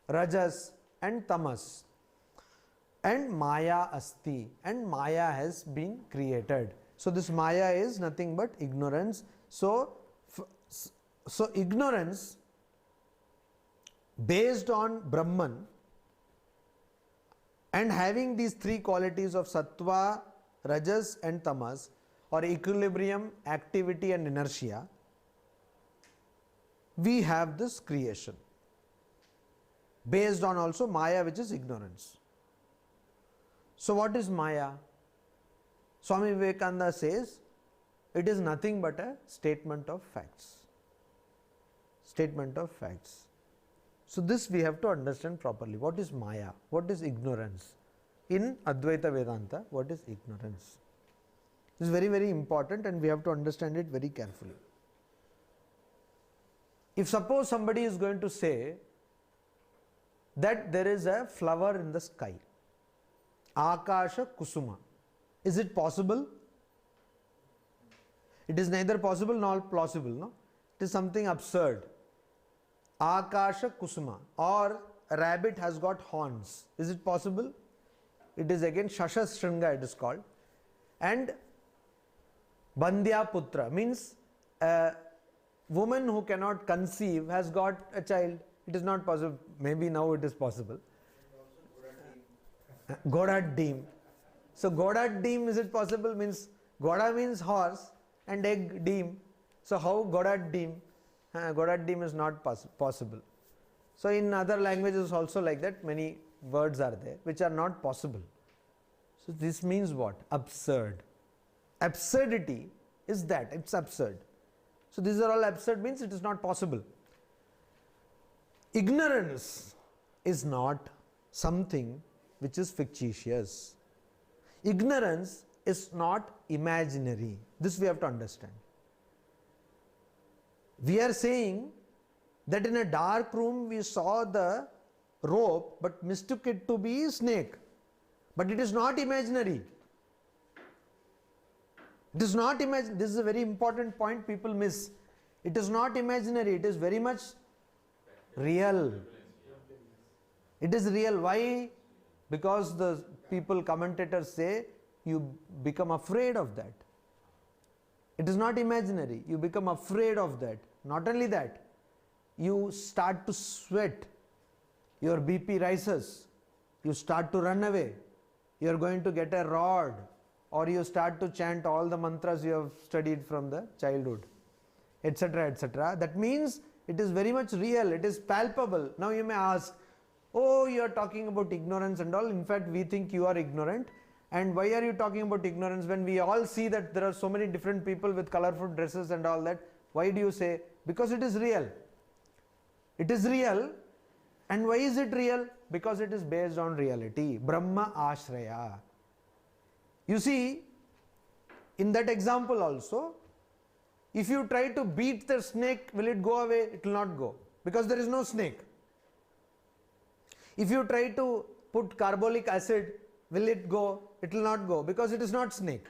Rajas, and Tamas. And Maya Asti. And Maya has been created. So this Maya is nothing but ignorance. So ignorance based on Brahman and having these three qualities of Sattva, Rajas, and Tamas, or equilibrium, activity, and inertia, we have this creation based on also Maya, which is ignorance. So what is Maya? Swami Vivekananda says it is nothing but a statement of facts. Statement of facts. So this we have to understand properly. What is Maya? What is ignorance? In Advaita Vedanta, what is ignorance? This is very, very important and we have to understand it very carefully. If suppose somebody is going to say that there is a flower in the sky, Akasha Kusuma, is it possible? It is neither possible nor plausible, no? It is something absurd. Akasha Kusuma, or a rabbit has got horns. Is it possible? It is again Shasha Shringa, it is called. And Bandhya Putra means a woman who cannot conceive has got a child. It is not possible. Maybe now it is possible. Godad Deem. So Godad Deem, is it possible? Means Goda means horse and egg Deem. So how Godad Deem? Godad Deem is not possible. So in other languages also like that, many words are there which are not possible. So this means what? Absurd. Absurdity is that, it's absurd. So these are all absurd, means it is not possible. Ignorance is not something which is fictitious. Ignorance is not imaginary. This we have to understand. We are saying that in a dark room we saw the rope but mistook it to be a snake. But it is not imaginary. It is not imaginary. This is a very important point people miss. It is not imaginary. It is very much real. It is real. Why? Because the people, commentators say, you become afraid of that. It is not imaginary. You become afraid of that. Not only that, you start to sweat. Your BP rises. You start to run away. You are going to get a rod, or you start to chant all the mantras you have studied from the childhood, etc., etc. That means it is very much real. It is palpable. Now you may ask, oh, you are talking about ignorance and all. In fact, we think you are ignorant. And why are you talking about ignorance when we all see that there are so many different people with colorful dresses and all that? Why do you say? Because it is real. It is real. And why is it real? Because it is based on reality. Brahma Ashraya. You see, in that example also, if you try to beat the snake, will it go away? It will not go, because there is no snake. If you try to put carbolic acid, will it go? It will not go, because it is not snake.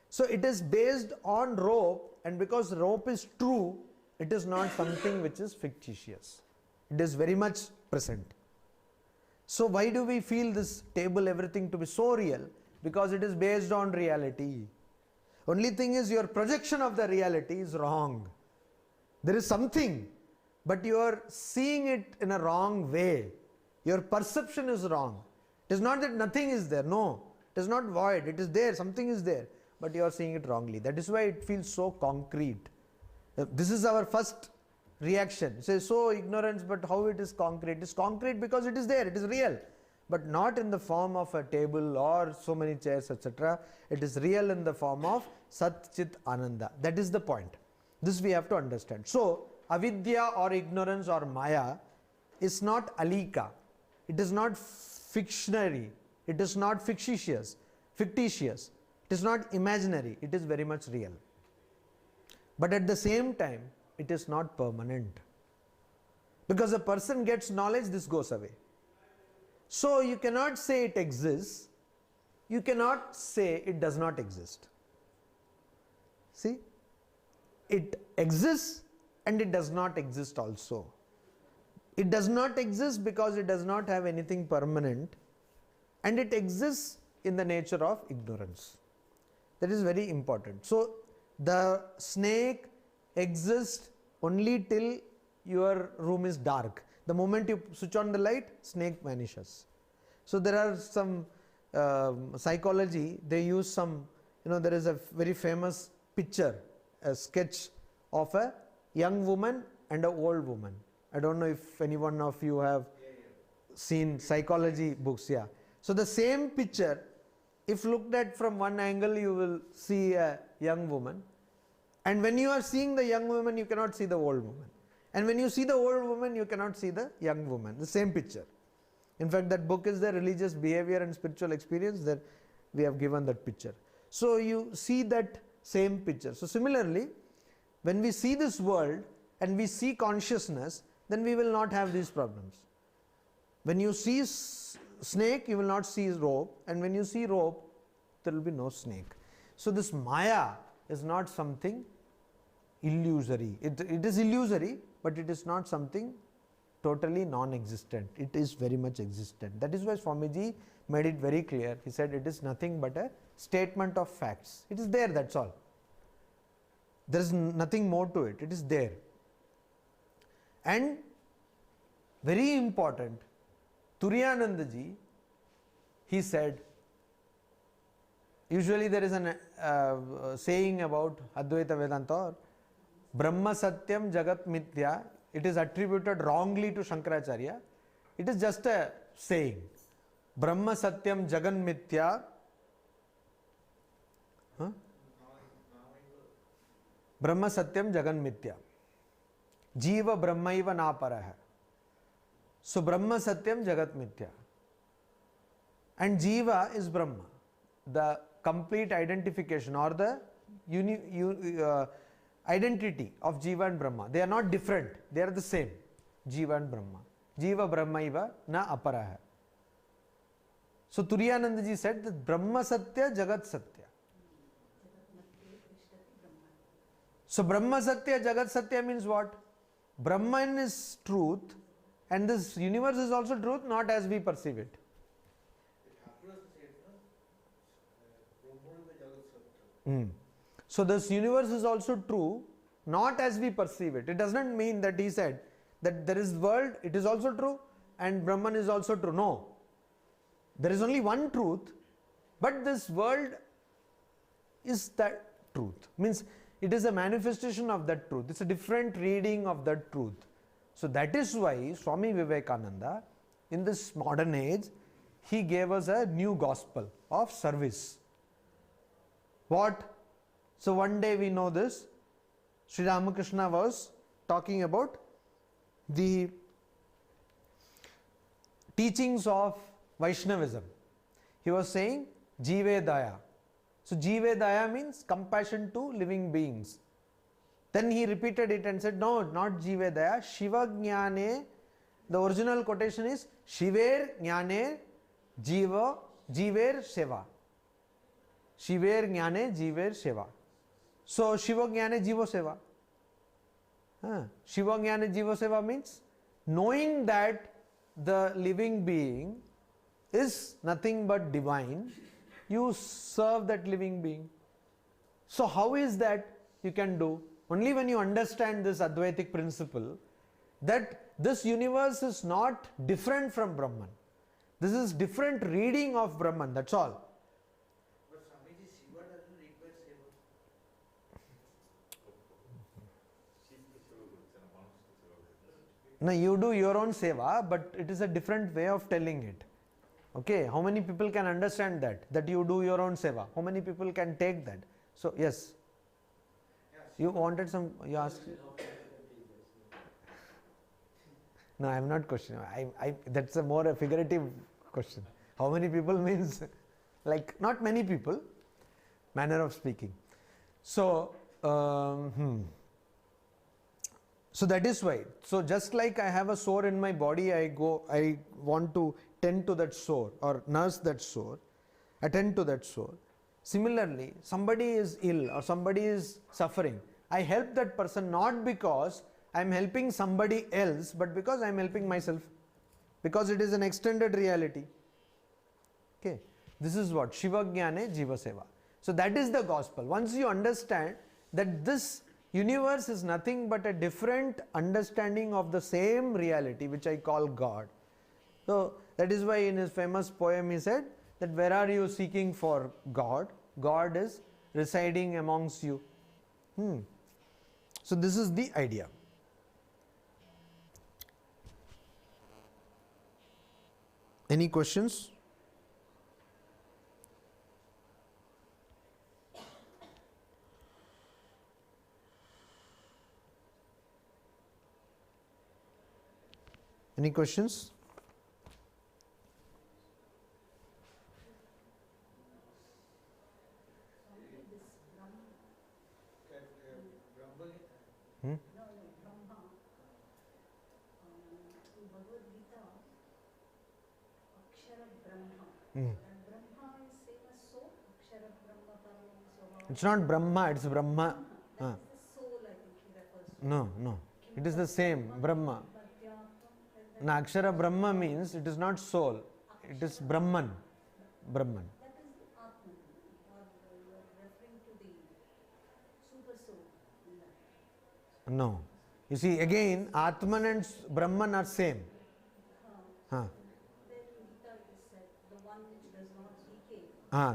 So it is based on rope, and because rope is true, it is not something which is fictitious. It is very much present. So why do we feel this table, everything to be so real? Because it is based on reality. Only thing is, your projection of the reality is wrong. There is something, but you are seeing it in a wrong way. Your perception is wrong. It is not that nothing is there. No, it is not void. It is there. Something is there, but you are seeing it wrongly. That is why it feels so concrete. This is our first reaction. Say, so ignorance, but how it is concrete? It is concrete because it is there. It is real. But not in the form of a table or so many chairs, etc. It is real in the form of Sat Chit Ananda. That is the point. This we have to understand. So, avidya or ignorance or maya is not alika. It is not fictionary. It is not fictitious. It is not imaginary. It is very much real. But at the same time, it is not permanent. Because a person gets knowledge, this goes away. So you cannot say it exists, you cannot say it does not exist. See, it exists and it does not exist also. It does not exist because it does not have anything permanent, and it exists in the nature of ignorance. That is very important. So the snake exists only till your room is dark. The moment you switch on the light, snake vanishes. So there are some psychology, they use some, there is a very famous picture, a sketch of a young woman and an old woman. I don't know if any one of you have seen psychology books. Yeah. So the same picture, if looked at from one angle, you will see a young woman. And when you are seeing the young woman, you cannot see the old woman. And when you see the old woman, you cannot see the young woman. The same picture. In fact, that book is the Religious Behavior and Spiritual Experience, that we have given that picture. So you see that same picture. So similarly, when we see this world and we see consciousness, then we will not have these problems. When you see snake, you will not see rope, and when you see rope, there will be no snake. So this Maya is not something illusory. It is illusory, but it is not something totally non-existent. It is very much existent. That is why Swamiji made it very clear. He said it is nothing but a statement of facts. It is there, that's all. There is nothing more to it. It is there. And very important, Turiyanandaji, he said, usually there is a saying about Advaita Vedanta, or Brahma Satyam Jagat Mithya. It is attributed wrongly to Shankaracharya. It is just a saying. Brahma Satyam Jagan Mithya. Brahma Satyam Jagan Mithya. Jiva Brahmaiva Naparaha. So Brahma Satyam Jagat Mithya. And Jiva is Brahma. The complete identification or the identity of Jiva and Brahma. They are not different. They are the same. Jiva and Brahma. Jiva Brahmaiva na aparaha. So Turiyanandaji said that Brahma Satya Jagat Satya. So Brahma Satya Jagat Satya means what? Brahman is truth, and this universe is also truth, not as we perceive it. So this universe is also true, not as we perceive it. It does not mean that he said that there is world, it is also true, and Brahman is also true. No. There is only one truth, but this world is that truth. Means it is a manifestation of that truth. It's a different reading of that truth. So that is why Swami Vivekananda, in this modern age, he gave us a new gospel of service. What? So one day we know this, Sri Ramakrishna was talking about the teachings of Vaishnavism. He was saying Jive Daya. So Jive Daya means compassion to living beings. Then he repeated it and said, no, not Jive Daya, Shiva Jnane. The original quotation is Shiver Jnane Jiva Jiver Seva. Shiver Jnane Jiver Seva. So Shiva Jnane Jiva Seva. Shiva Jnane Jiva Seva means knowing that the living being is nothing but divine, you serve that living being. So how is that you can do? Only when you understand this Advaitic principle, that this universe is not different from Brahman. This is different reading of Brahman, that's all. But Swamiji, Shiva doesn't require seva. No, you do your own seva, but it is a different way of telling it. Okay, how many people can understand that? That you do your own seva. How many people can take that? So, yes. You wanted some, you asked. No, I am not questioning. That's a more a figurative question. How many people means, like, not many people, manner of speaking. So, so that is why. So just like I have a sore in my body, I want to tend to that sore or nurse that sore, attend to that sore. Similarly, somebody is ill or somebody is suffering. I help that person not because I am helping somebody else, but because I am helping myself. Because it is an extended reality. Okay. This is what? Shiva Jnane Jiva Seva. So that is the gospel. Once you understand that this universe is nothing but a different understanding of the same reality, which I call God. So that is why in his famous poem he said that where are you seeking for God? God is residing amongst you. So this is the idea. Any questions? Any questions? Hmm? Hmm. It's not Brahma, it's Brahma. No, no. It is the same, Brahma. No, Akshara Brahma means it is not soul, it is Brahman. Brahman. No. You see, again, Atman and Brahman are same. Huh.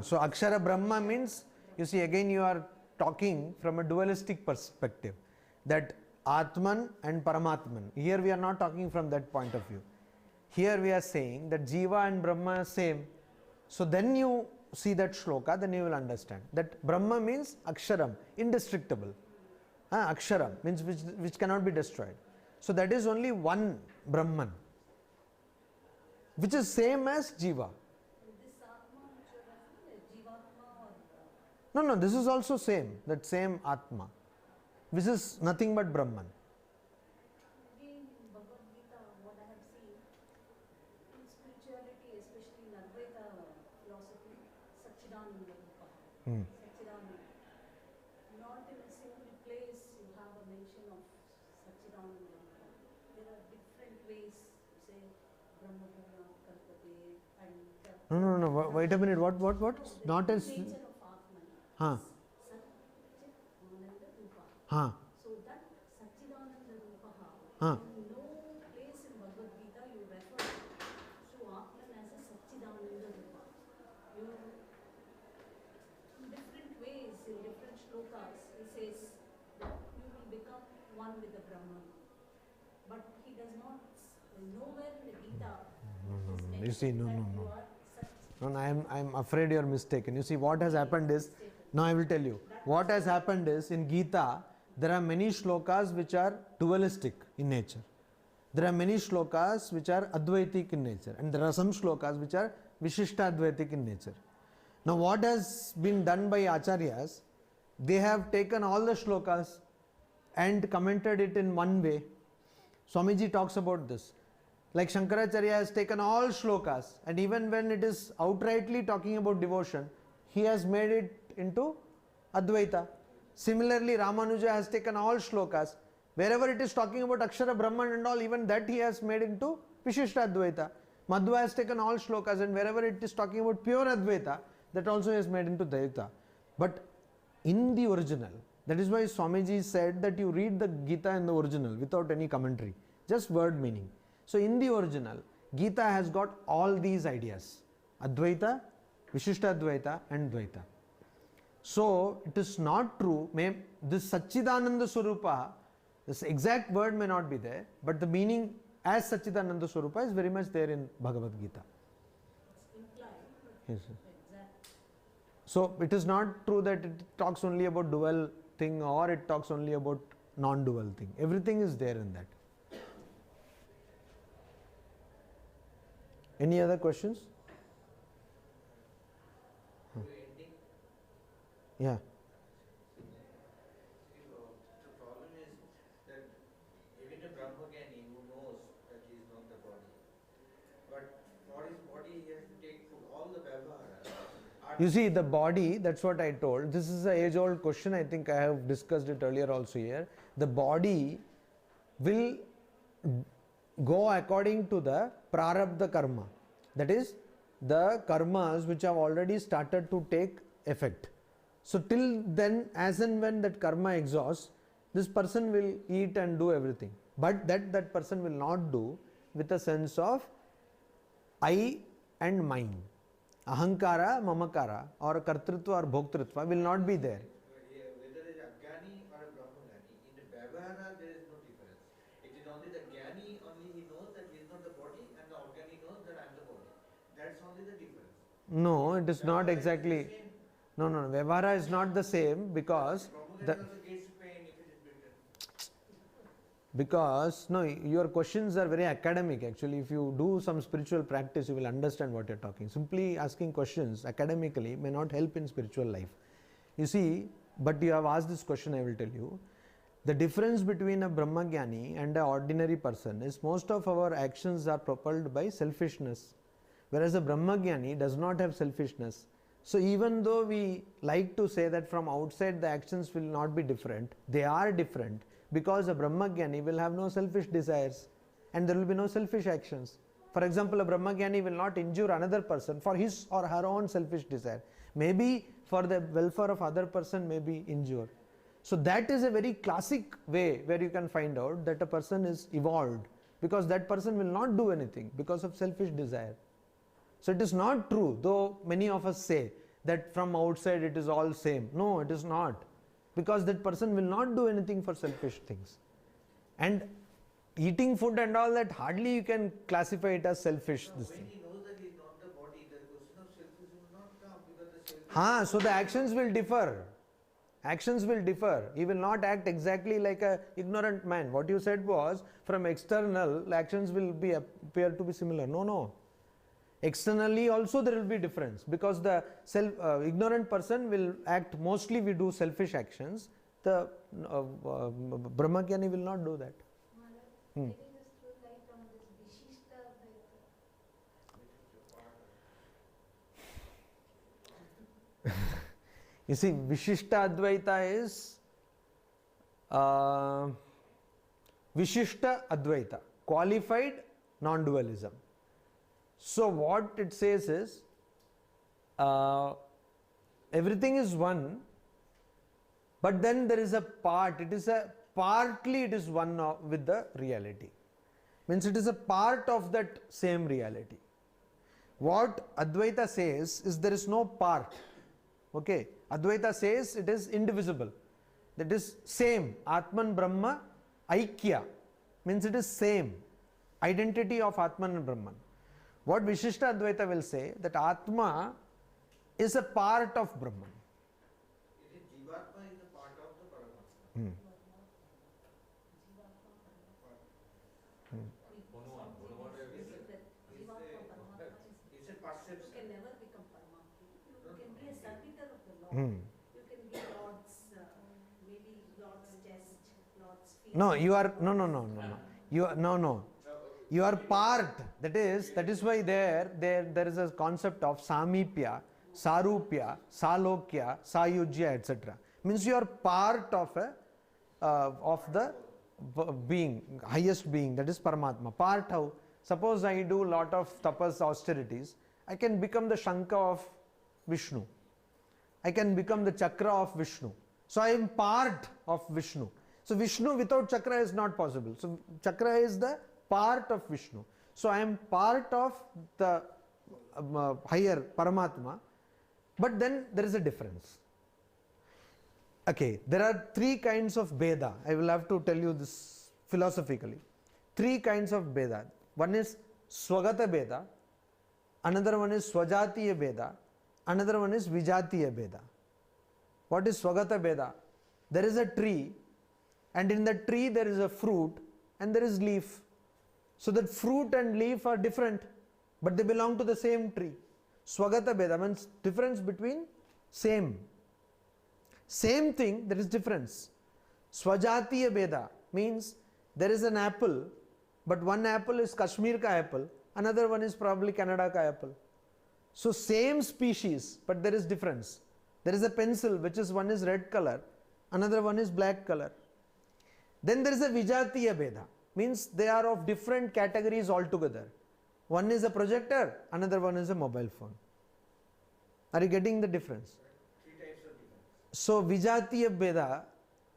So Akshara Brahma means, you see, again you are talking from a dualistic perspective, that Atman and Paramatman. Here we are not talking from that point of view. Here we are saying that Jiva and Brahma are same. So then you see that shloka, then you will understand that Brahma means Aksharam, indestructible. Aksharam means which cannot be destroyed. So that is only one Brahman, which is same as Jiva. No, this is also same, that same Atma. This is nothing but Brahman. In Bhagavad Gita, what I have seen, in spirituality, especially in Advaita philosophy, Satchidananda Rupa. Satchidananda. Not in a single place you have a mention of Satchidananda Rupa. There are different ways to say Brahma Bhava, Kalpate, and... No, wait a minute, what? Not as... nature of Atman. Satchidananda Rupa. So that Satchidananda Rupa, in no place in Bhagavad Gita you refer to Atman as a Satchidananda Rupa. You, in different ways, in different shlokas, he says that you will become one with the Brahman. But he does not, nowhere in the Gita, You see, no. No, I am afraid you are mistaken. You see, what has happened is, now I will tell you, what has happened is, in Gita, there are many shlokas which are dualistic in nature. There are many shlokas which are Advaitic in nature, and there are some shlokas which are Vishishta Advaitic in nature. Now what has been done by Acharyas, they have taken all the shlokas and commented it in one way. Swamiji talks about this. Like Shankaracharya has taken all shlokas, and even when it is outrightly talking about devotion, he has made it into Advaita. Similarly, Ramanuja has taken all shlokas. Wherever it is talking about Akshara Brahman and all, even that he has made into Vishishta Advaita. Madhva has taken all shlokas, and wherever it is talking about pure Advaita, that also he has made into Dvaita. But in the original, that is why Swamiji said that you read the Gita in the original without any commentary, just word meaning. So in the original, Gita has got all these ideas: Advaita, Vishishta Advaita and Dvaita. So it is not true, this Satchidananda Swarupa, this exact word may not be there, but the meaning as Satchidananda Swarupa is very much there in Bhagavad Gita. it's implied, but Yes, sir. exact. So it is not true that it talks only about dual thing or it talks only about non-dual thing. Everything is there in that. Any other questions? Yeah. The problem is that even a Brahmagani who knows that he is not the body, but for his body he has to take all the Vyavahara. You see, the body, that's what I told. This is an age-old question. I think I have discussed it earlier also here. The body will go according to the prarabdha karma. That is, the karmas which have already started to take effect. So till then, as and when that karma exhausts, this person will eat and do everything. But that person will not do with a sense of I and mine. Ahankara, mamakara, or kartritva or bhoktritva will not be there. Whether it is a Jnani or a Brahmagani, in the Vyavahara there is no difference. It is only the Jnani, only he knows that he is not the body, and the Organi knows that I am the body. That's only the difference. No, it is not exactly. No, Vyavahara is not the same because Brahmagani also gets pain if it is bitten. Because, no, your questions are very academic actually. If you do some spiritual practice, you will understand what you're talking. Simply asking questions academically may not help in spiritual life. You see, but you have asked this question, I will tell you. The difference between a Brahmagyani and an ordinary person is most of our actions are propelled by selfishness. Whereas a Brahmagyani does not have selfishness. So even though we like to say that from outside the actions will not be different, they are different because a Brahmagyani will have no selfish desires and there will be no selfish actions. For example, a Brahmagyani will not injure another person for his or her own selfish desire. Maybe for the welfare of other person may be injured. So that is a very classic way where you can find out that a person is evolved, because that person will not do anything because of selfish desire. So it is not true, though many of us say that from outside it is all same. No, it is not, because that person will not do anything for selfish things. And eating food and all that, hardly you can classify it as selfish. No, when he knows that he is not the body, the question of selfish will not come, because the selfish... So the actions will differ. Actions will differ. He will not act exactly like a ignorant man. What you said was, from external, actions will appear to be similar. No. Externally also there will be difference, because the ignorant person will act, mostly we do selfish actions. The Brahmagyani will not do that. Maharaj, taking us through light on this Vishishta Advaita. You see, Vishishta Advaita is Vishishta Advaita, qualified non-dualism. So what it says is, everything is one, but then there is a part, partly it is one with the reality. Means it is a part of that same reality. What Advaita says is there is no part. Okay, Advaita says it is indivisible. That is same. Atman Brahma Aikya means it is same. Identity of Atman and Brahman. What Vishishta Advaita will say, that Atma is a part of Brahman. It is Jivatma is a part of the Paramatma. It's a perception. You can never become Paramatma. You can be a servitor of the Lord. You can be Lord's, maybe Lord's chest, Lord's feet. No, you are no. You are part. That is why there is a concept of Samipya, Sarupya, Salokya, Sayujya, etc. Means you are part of the being, highest being, that is Paramatma. Part how? Suppose I do lot of tapas, austerities, I can become the Shankha of Vishnu. I can become the Chakra of Vishnu. So I am part of Vishnu. So Vishnu without Chakra is not possible. So Chakra is the part of Vishnu. So I am part of the higher Paramatma, but then there is a difference. Okay, there are three kinds of Veda. I will have to tell you this philosophically. Three kinds of Veda. One is Swagata Veda, another one is Swajatiya Veda, another one is Vijatiya Veda. What is Swagata Veda? There is a tree, and in the tree there is a fruit and there is leaf. So that fruit and leaf are different, but they belong to the same tree. Swagata Veda means difference between same thing, there is difference. Swajatiya Veda means there is an apple, but one apple is Kashmir ka apple, another one is probably Canada ka apple. So same species, but there is difference. There is a pencil which is one is red color, another one is black color. Then there is a Vijatiya Veda, means they are of different categories altogether. One is a projector, another one is a mobile phone. Are you getting the difference? Three types of difference. So Vijatiya Veda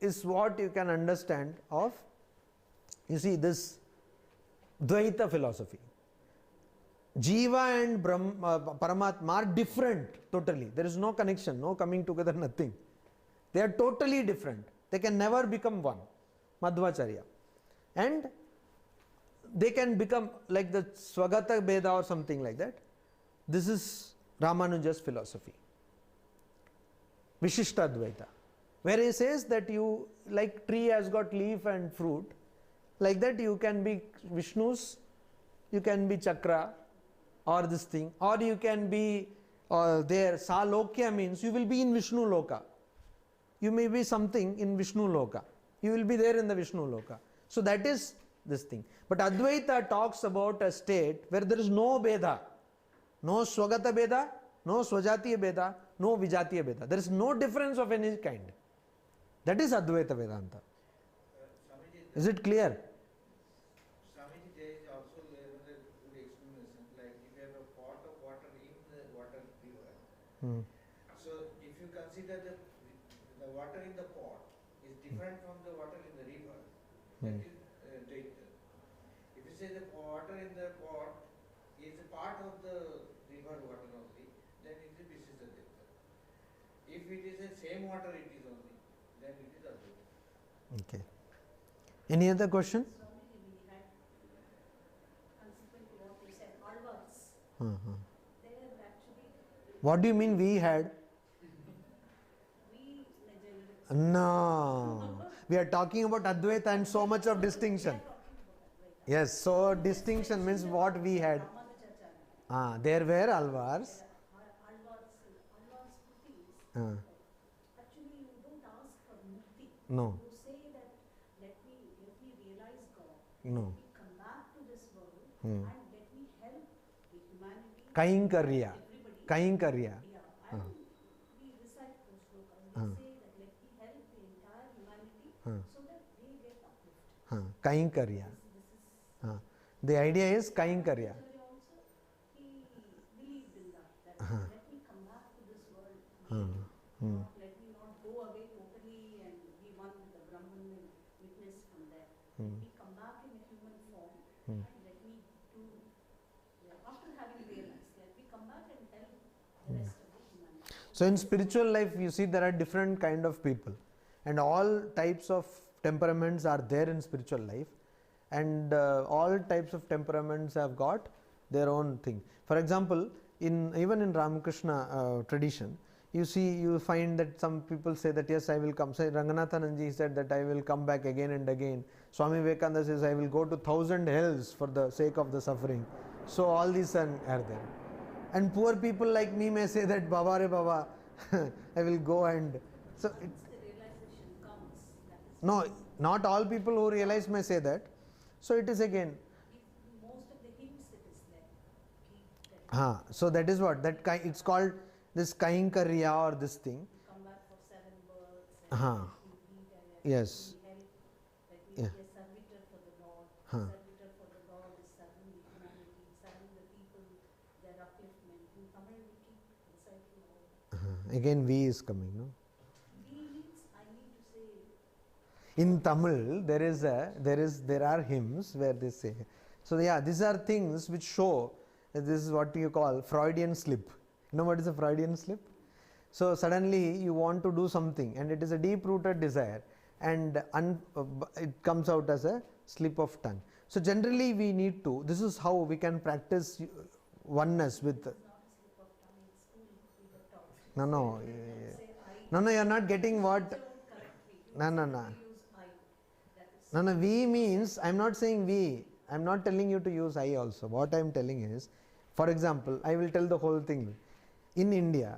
is what you can understand of, you see, this Dvaita philosophy. Jiva and Paramatma are different totally. There is no connection, no coming together, nothing. They are totally different. They can never become one. Madhvacharya. And they can become like the Swagata Veda or something like that. This is Ramanuja's philosophy. Vishishta Advaita. Where he says that you, like tree has got leaf and fruit, Like that you can be Vishnu's, you can be Chakra or this thing, or you can be there. Salokya means you will be in Vishnu Loka. You may be something in Vishnu Loka. You will be there in the Vishnu Loka. So that is this thing. But Advaita talks about a state where there is no Beda. No Swagata Beda, no Swajatiya Beda, no Vijatiya Beda. There is no difference of any kind. That is Advaita Vedanta. Swamiji, Is it clear? Swamiji, there is also a good explanation. Like if you have a pot of water in the water river, so if you consider the water in the pot is different from the water in the river, that is Dvaita. If you say the water in the pot is a part of the river water only, then this is a Dvaita. If it is the same water it is only, then it is Advaita. Okay. Any other question? Swamiji, we had, consequent to what you said, Alvars. Uh-huh. They are actually, What do you mean we had? we, the generics. No. We are talking about Advaita and so much of distinction. Yes, so distinction means what we had. There were Alvars. Alvars putis. Uh, Actually, you don't ask for mukti. no, You say that let me realize God. no. Let me come back to this world Hmm. and let me help the humanity. Kainkarya. Everybody. Kainkarya. Yeah, and we recite those slokas. We say that let me help the entire humanity so that they get uplifted. Kainkarya. This is The idea is Kainkarya. Acharya also, he believed in that. Let me come back to this world. Let me not go away totally and be one with the Brahman and witness from there. Let me come back in a human form and let me do, after having realized, let me come back and help the rest of the humanity. So in spiritual life, you see there are different kind of people, and all types of temperaments are there in spiritual life, and all types of temperaments have got their own thing. For example, even in Ramakrishna tradition, you find that some people say that yes, I will come. Say Ranganathananji said that I will come back again and again. Swami Vivekananda says I will go to 1,000 hells for the sake of the suffering. So all these are there. And poor people like me may say that Baba re Baba, I will go and so it, Once the realization comes, that is no, not all people who realize may say that. So it is again. most of the hymns it is there. Keep that. So that is what it's called this Kainkarya or this thing. Come back for 7 births. And Yes. Let me Yeah. be a servitor for the Lord. Servitor for the Lord is serving the humanity, serving the people, their upliftment. In Tamil we keep reciting all. Again V is coming, no? We means I need to say In Tamil there are hymns where they say. So yeah, these are things which show that this is what you call Freudian slip. You know what is a Freudian slip? So suddenly you want to do something and it is a deep rooted desire, and it comes out as a slip of tongue. So generally we need to, this is how we can practice oneness with. it's not a slip of tongue in school we were taught. No, Say I. no, you are not getting what. Don't correctly use No. use I. That is No, we means, I am not saying we. I am not telling you to use I also. What I am telling is, for example, I will tell the whole thing. In India,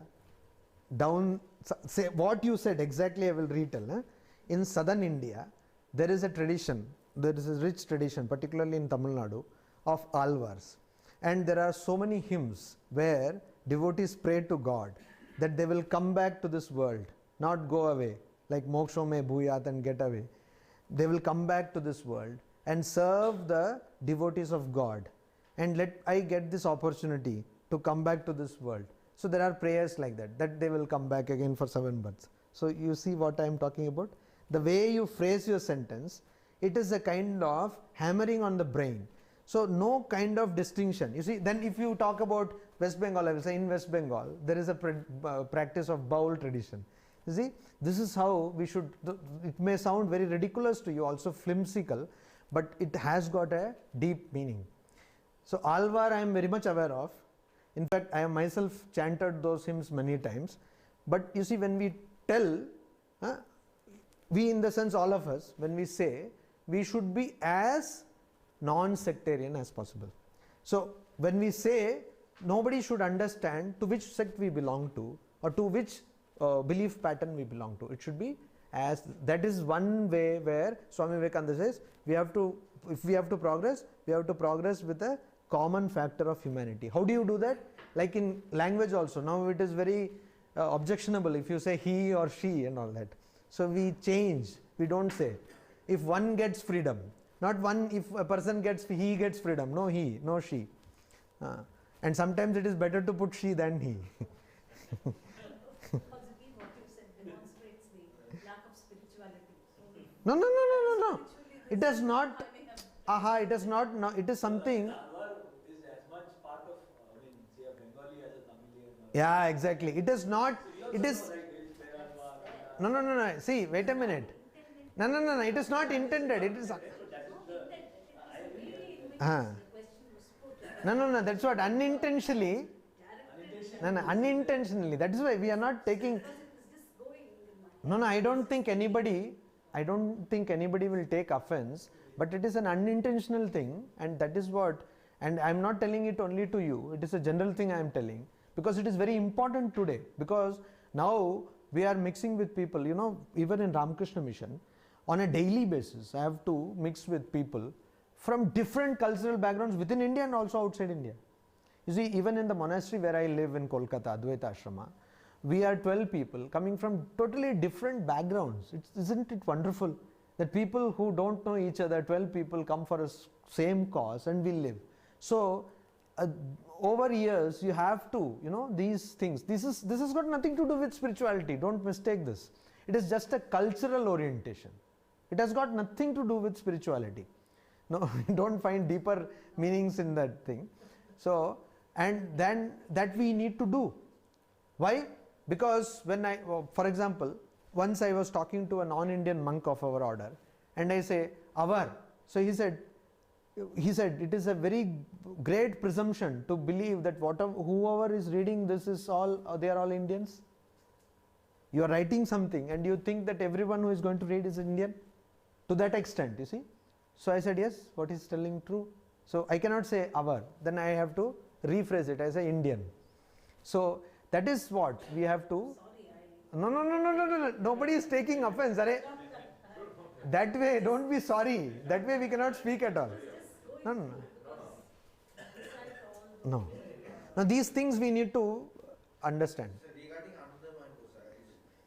say what you said exactly I will retell. In southern India, there is a tradition, there is a rich tradition, particularly in Tamil Nadu, of Alvars. And there are so many hymns where devotees pray to God that they will come back to this world, not go away, like moksho me bhuyat and get away. They will come back to this world and serve the devotees of God. And let I get this opportunity to come back to this world. So there are prayers like that they will come back again for 7 births. So you see what I am talking about? The way you phrase your sentence, it is a kind of hammering on the brain. So no kind of distinction. You see, then if you talk about West Bengal, I will say in West Bengal, there is a practice of Baul tradition. You see, this is how we should, it may sound very ridiculous to you, also flimsical, but it has got a deep meaning. So Alvar I am very much aware of. In fact, I have myself chanted those hymns many times. But you see, when we tell, we in the sense all of us, when we say we should be as non-sectarian as possible. So when we say, nobody should understand to which sect we belong to or to which belief pattern we belong to. It should be as, that is one way where Swami Vivekananda says, we have to, if we have to progress, we have to progress with a common factor of humanity. How do you do that? Like in language also, now it is very objectionable if you say he or she and all that. So we change, we don't say. If one gets freedom, not one, if a person gets, he gets freedom, no he, no she. And sometimes it is better to put she than he. Possibly what you said demonstrates the lack of spirituality. No. It does not. Aha, it is not. No, it is something. Our is as much part of, say a Bengali as a Tamilian. Yeah, exactly. It is not. It is. No. See, wait a minute. No. It is not intended. It is. No. That's what unintentionally. No. Unintentionally. That is why we are not taking. No. I don't think anybody will take offense. But it is an unintentional thing, and that is what, and I am not telling it only to you, it is a general thing I am telling, because it is very important today, because now we are mixing with people, even in Ramakrishna mission, on a daily basis, I have to mix with people from different cultural backgrounds within India and also outside India. You see, even in the monastery where I live in Kolkata, Advaita Ashrama, we are 12 people coming from totally different backgrounds. Isn't it wonderful? That people who don't know each other, 12 people come for a same cause and we live. So over years you have to, these things, this has got nothing to do with spirituality, don't mistake this. It is just a cultural orientation. It has got nothing to do with spirituality. No, don't find deeper meanings in that thing. So, and then that we need to do. Why? Because when for example, once I was talking to a non-Indian monk of our order, and I say, our. So he said, it is a very great presumption to believe that whoever is reading this is they are all Indians. You are writing something and you think that everyone who is going to read is Indian? To that extent, you see. So I said, yes, what is telling true. So I cannot say our, then I have to rephrase it, I say Indian. So that is what we have to. No. Nobody is taking offense. That way, don't be sorry. That way we cannot speak at all. No. Now these things we need to understand. So regarding another one,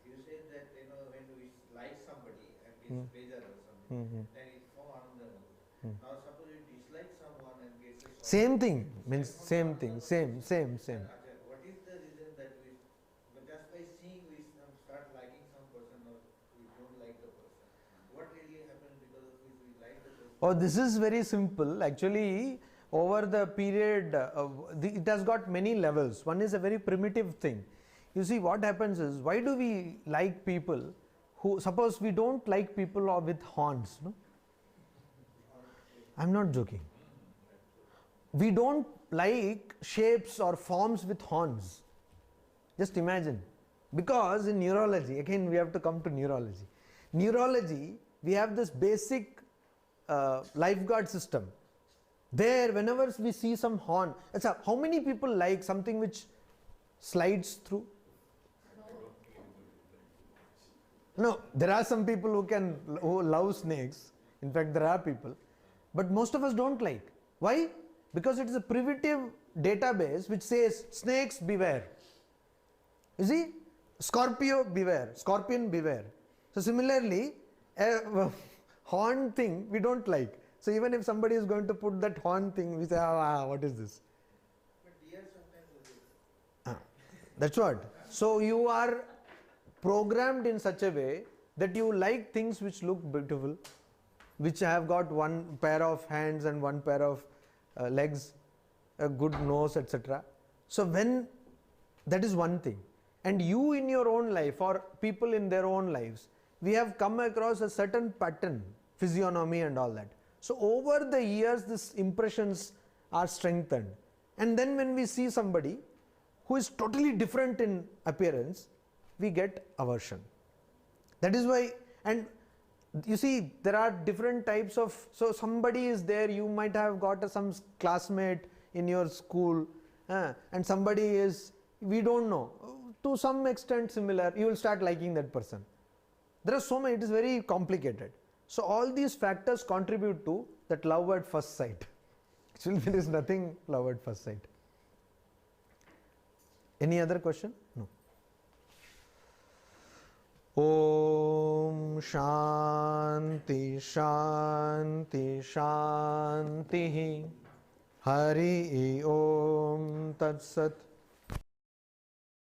you said that when we like somebody and gets pleasure or something, then it forms another. Now suppose you dislike someone and gets a same thing means same thing, same. What is the reason that we, just by seeing we start liking some person or we don't like the person? What really happens because of which we like the person? Oh, this is very simple. Actually, over the period, it has got many levels. One is a very primitive thing. You see, what happens is, why do we like people who, suppose we don't like people with horns, no? I'm not joking. We don't like shapes or forms with horns. Just imagine. Because in neurology, again we have to come to neurology. Neurology, we have this basic lifeguard system. There, whenever we see some horn, how many people like something which slides through? No, there are some people who love snakes. In fact, there are people. But most of us don't like. Why? Because it is a primitive database which says snakes beware. You see? Scorpio beware. Scorpion beware. So similarly, a horn thing we don't like. So even if somebody is going to put that horn thing, we say, what is this? But deer sometimes that's what. So you are programmed in such a way that you like things which look beautiful, which have got one pair of hands and one pair of legs, a good nose, etc. So when that is one thing, and you in your own life or people in their own lives, we have come across a certain pattern, physiognomy and all that. So over the years, these impressions are strengthened, and then when we see somebody who is totally different in appearance, we get aversion. That is why, and you see, there are different types of, so somebody is there, you might have got some classmate in your school, and somebody is, we don't know, to some extent similar, you will start liking that person. There are so many, it is very complicated. So all these factors contribute to that love at first sight. Actually, there is nothing love at first sight. Any other question? No. Om Shanti Shanti Shanti Hari Om Tat Sat.